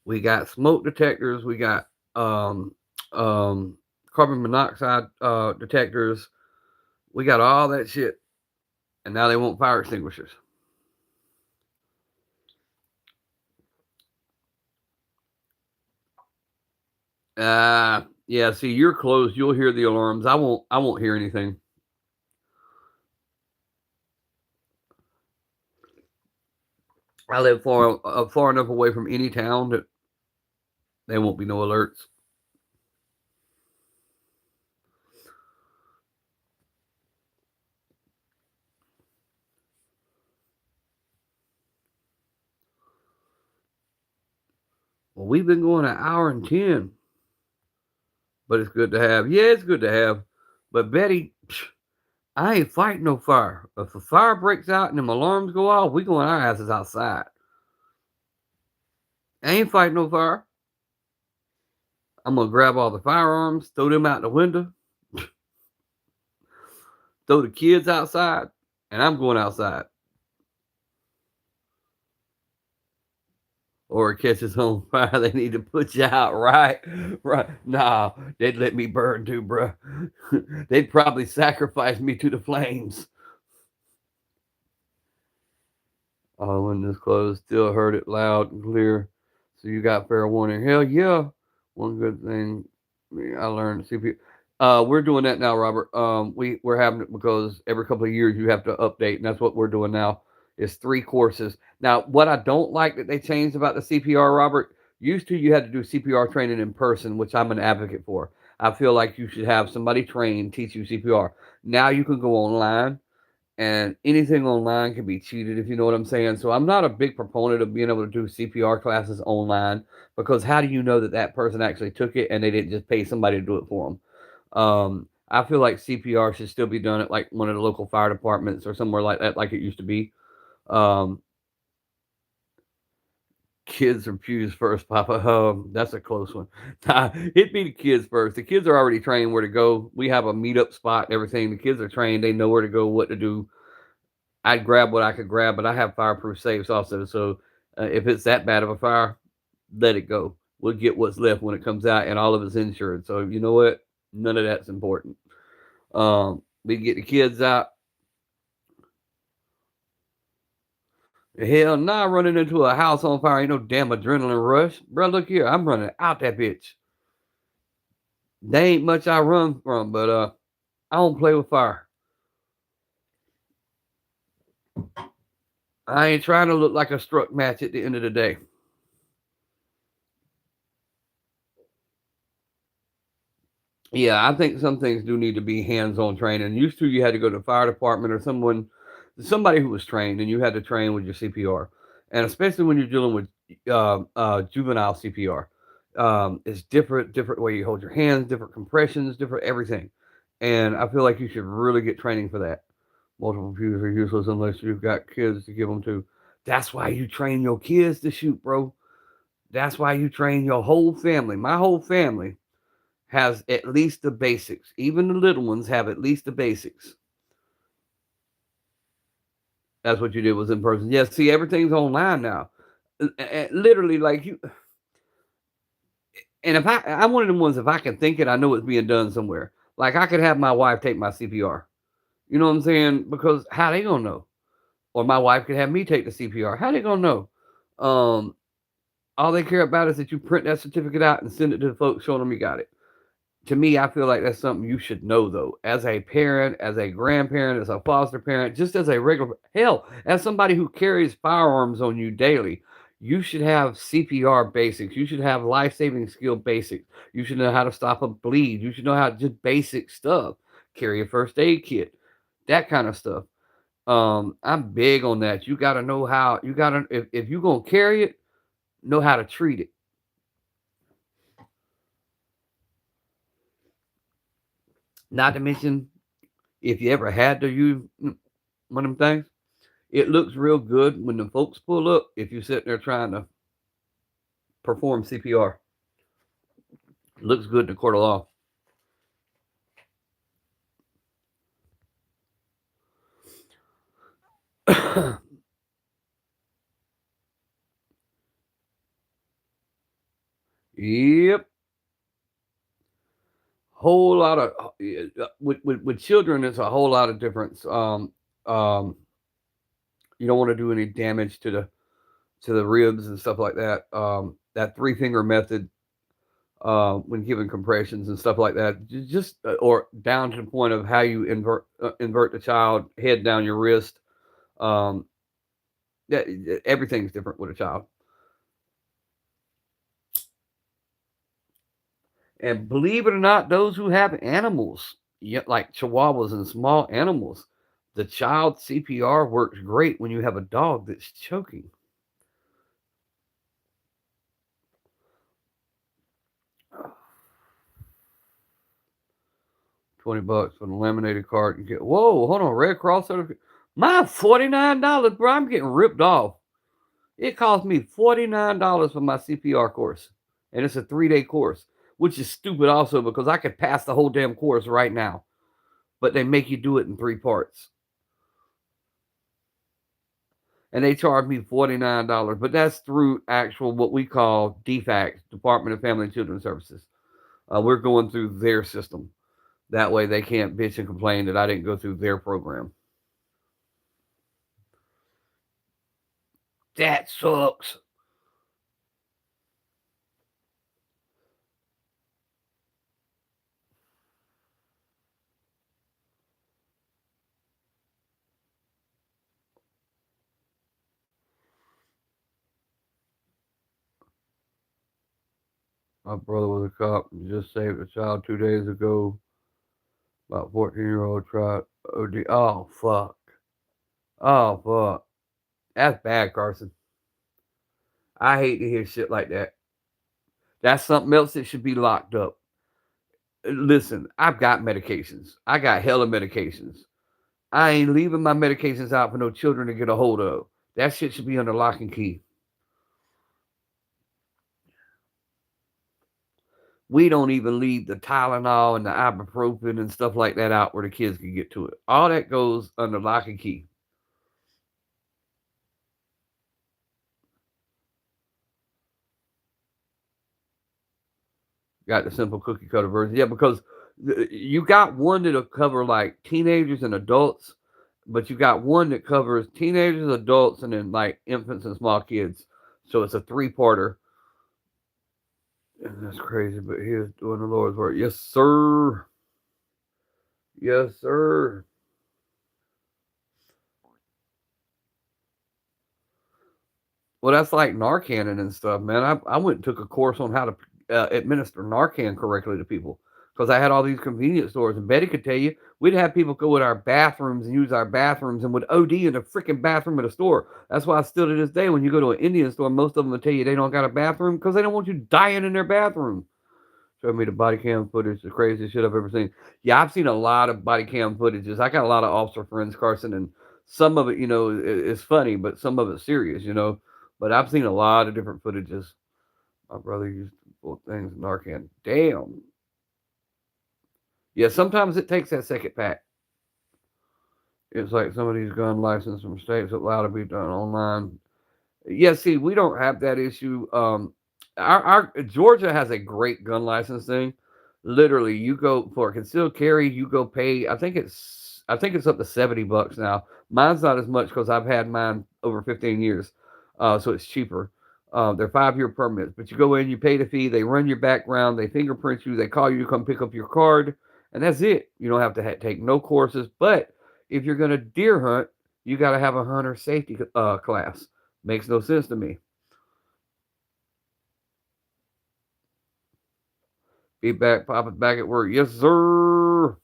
We got smoke detectors. We got um, um, carbon monoxide detectors. We got all that shit, and now they want fire extinguishers. Yeah. See, you're closed. You'll hear the alarms. I won't. I won't hear anything. I live far enough away from any town that there won't be no alerts. Well, we've been going an hour and 10, but it's good to have. Yeah, it's good to have. But Betty, I ain't fighting no fire. If a fire breaks out and them alarms go off, we going our asses outside. I ain't fighting no fire. I'm gonna grab all the firearms, throw them out the window, throw the kids outside, and I'm going outside. Or it catches on fire, they need to put you out, right? Right. Nah, they'd let me burn too, bruh. They'd probably sacrifice me to the flames. Oh, when this closed, still heard it loud and clear. So you got fair warning. Hell yeah. One good thing I learned CP. We're doing that now, Robert. We're having it because every couple of years you have to update, and that's what we're doing now. It's 3 courses. Now, what I don't like that they changed about the CPR, Robert, used to you had to do CPR training in person, which I'm an advocate for. I feel like you should have somebody trained teach you CPR. Now you can go online and anything online can be cheated, if you know what I'm saying. So I'm not a big proponent of being able to do CPR classes online because how do you know that that person actually took it and they didn't just pay somebody to do it for them? I feel like CPR should still be done at like one of the local fire departments or somewhere like that, like it used to be. Um, Kids or pews first, Papa. That's a close one. It'd be the kids first. The kids are already trained where to go. We have a meetup spot and everything. The kids are trained. They know where to go, what to do. I'd grab what I could grab, but I have fireproof safes also. So if it's that bad of a fire, let it go. We'll get what's left when it comes out, and all of it's insured. So you know what? None of that's important. We can get the kids out. Hell, nah, running into a house on fire ain't no damn adrenaline rush, bro. Look here, I'm running out that bitch. There ain't much I run from, but I don't play with fire. I ain't trying to look like a struck match at the end of the day. Yeah, I think some things do need to be hands-on training. Used to, you had to go to the fire department or somebody who was trained, and you had to train with your CPR. And especially when you're dealing with juvenile CPR, it's different way you hold your hands, different compressions, different everything. And I feel like you should really get training for that. Multiple views are useless unless you've got kids to give them to. That's why you train your kids to shoot, bro. That's why you train your whole family. My whole family has at least the basics. Even the little ones have at least the basics. That's what you did was in person. Yeah, see, everything's online now. Literally, like you. And if I'm one of them ones. If I can think it, I know it's being done somewhere. Like I could have my wife take my CPR. You know what I'm saying? Because how they gonna know? Or my wife could have me take the CPR. How they gonna know? Um, all they care about is that you print that certificate out and send it to the folks showing them you got it. To me, I feel like that's something you should know though, as a parent, as a grandparent, as a foster parent, just as a regular hell, as somebody who carries firearms on you daily. You should have CPR basics. You should have life-saving skill basics. You should know how to stop a bleed. You should know how just basic stuff. Carry a first aid kit, that kind of stuff. I'm big on that. You gotta know how. You gotta if you're gonna carry it, know how to treat it. Not to mention, if you ever had to use one of them things, it looks real good when the folks pull up if you're sitting there trying to perform CPR. It looks good in the court of law. Yep. Whole lot of with children, it's a whole lot of difference. Um, you don't want to do any damage to the ribs and stuff like that. That three finger method when giving compressions and stuff like that, just or down to the point of how you invert the child head down your wrist. Um, that everything's different with a child. And believe it or not, those who have animals, yeah, like chihuahuas and small animals, the child CPR works great when you have a dog that's choking. $20 for the laminated card. You get, whoa, hold on, Red Cross certificate. Mine $49, bro. I'm getting ripped off. It cost me $49 for my CPR course, and it's a 3-day course, which is stupid also because I could pass the whole damn course right now, but they make you do it in 3 parts. And they charge me $49, but that's through actual what we call DFACS, Department of Family and Children Services. We're going through their system. That way they can't bitch and complain that I didn't go through their program. That sucks. My brother was a cop and just saved a child 2 days ago. About 14-year-old tried OD. Oh, fuck. Oh, fuck. That's bad, Carson. I hate to hear shit like that. That's something else that should be locked up. Listen, I've got medications. I got hella medications. I ain't leaving my medications out for no children to get a hold of. That shit should be under lock and key. We don't even leave the Tylenol and the ibuprofen and stuff like that out where the kids can get to it. All that goes under lock and key. Got the simple cookie cutter version. Yeah, because you got one that'll cover like teenagers and adults, but you got one that covers teenagers, adults, and then like infants and small kids. So it's a 3-parter. And that's crazy, but he is doing the Lord's work. Yes, sir. Yes, sir. Well, that's like Narcan and stuff, man. I went and took a course on how to administer Narcan correctly to people because I had all these convenience stores. And Betty could tell you, we'd have people go in our bathrooms and use our bathrooms and would OD in the freaking bathroom of the store. That's why still to this day, when you go to an Indian store, most of them will tell you they don't got a bathroom because they don't want you dying in their bathroom. Showed me the body cam footage, the craziest shit I've ever seen. Yeah, I've seen a lot of body cam footages. I got a lot of officer friends, Carson, and some of it, is funny, but some of it's serious. But I've seen a lot of different footages. My brother used to pull things Narcan. Damn. Yeah, sometimes it takes that second pack. It's like some of these gun licenses from states that allow to be done online. Yeah, see, we don't have that issue. Our Georgia has a great gun license thing. Literally, you go for a concealed carry, you go pay. I think it's up to $70 now. Mine's not as much because I've had mine over 15 years, so it's cheaper. They're 5-year permits, but you go in, you pay the fee, they run your background, they fingerprint you, they call you to come pick up your card, and that's it. You don't have to take no courses. But if you're gonna deer hunt, you got to have a hunter safety class. Makes no sense to me. Be back, Papa's back at work. Yes, sir.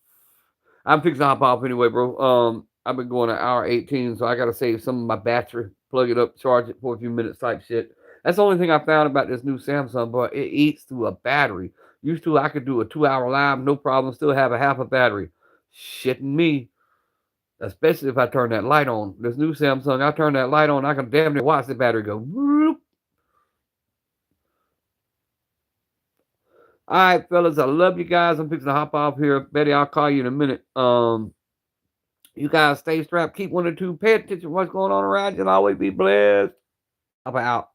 I'm fixing to hop off anyway, bro. I've been going an hour 18, so I gotta save some of my battery, plug it up, charge it for a few minutes type shit. That's the only thing I found about this new Samsung, but it eats through a battery. Used to I could do a 2-hour live, no problem, still have a half a battery. Shitting me. Especially if I turn that light on. This new Samsung, I turn that light on, I can damn near watch the battery go. Whoop. All right, fellas, I love you guys. I'm fixing to hop off here. Betty, I'll call you in a minute. You guys stay strapped, keep 1 or 2, pay attention to what's going on around you, and always be blessed. How about out?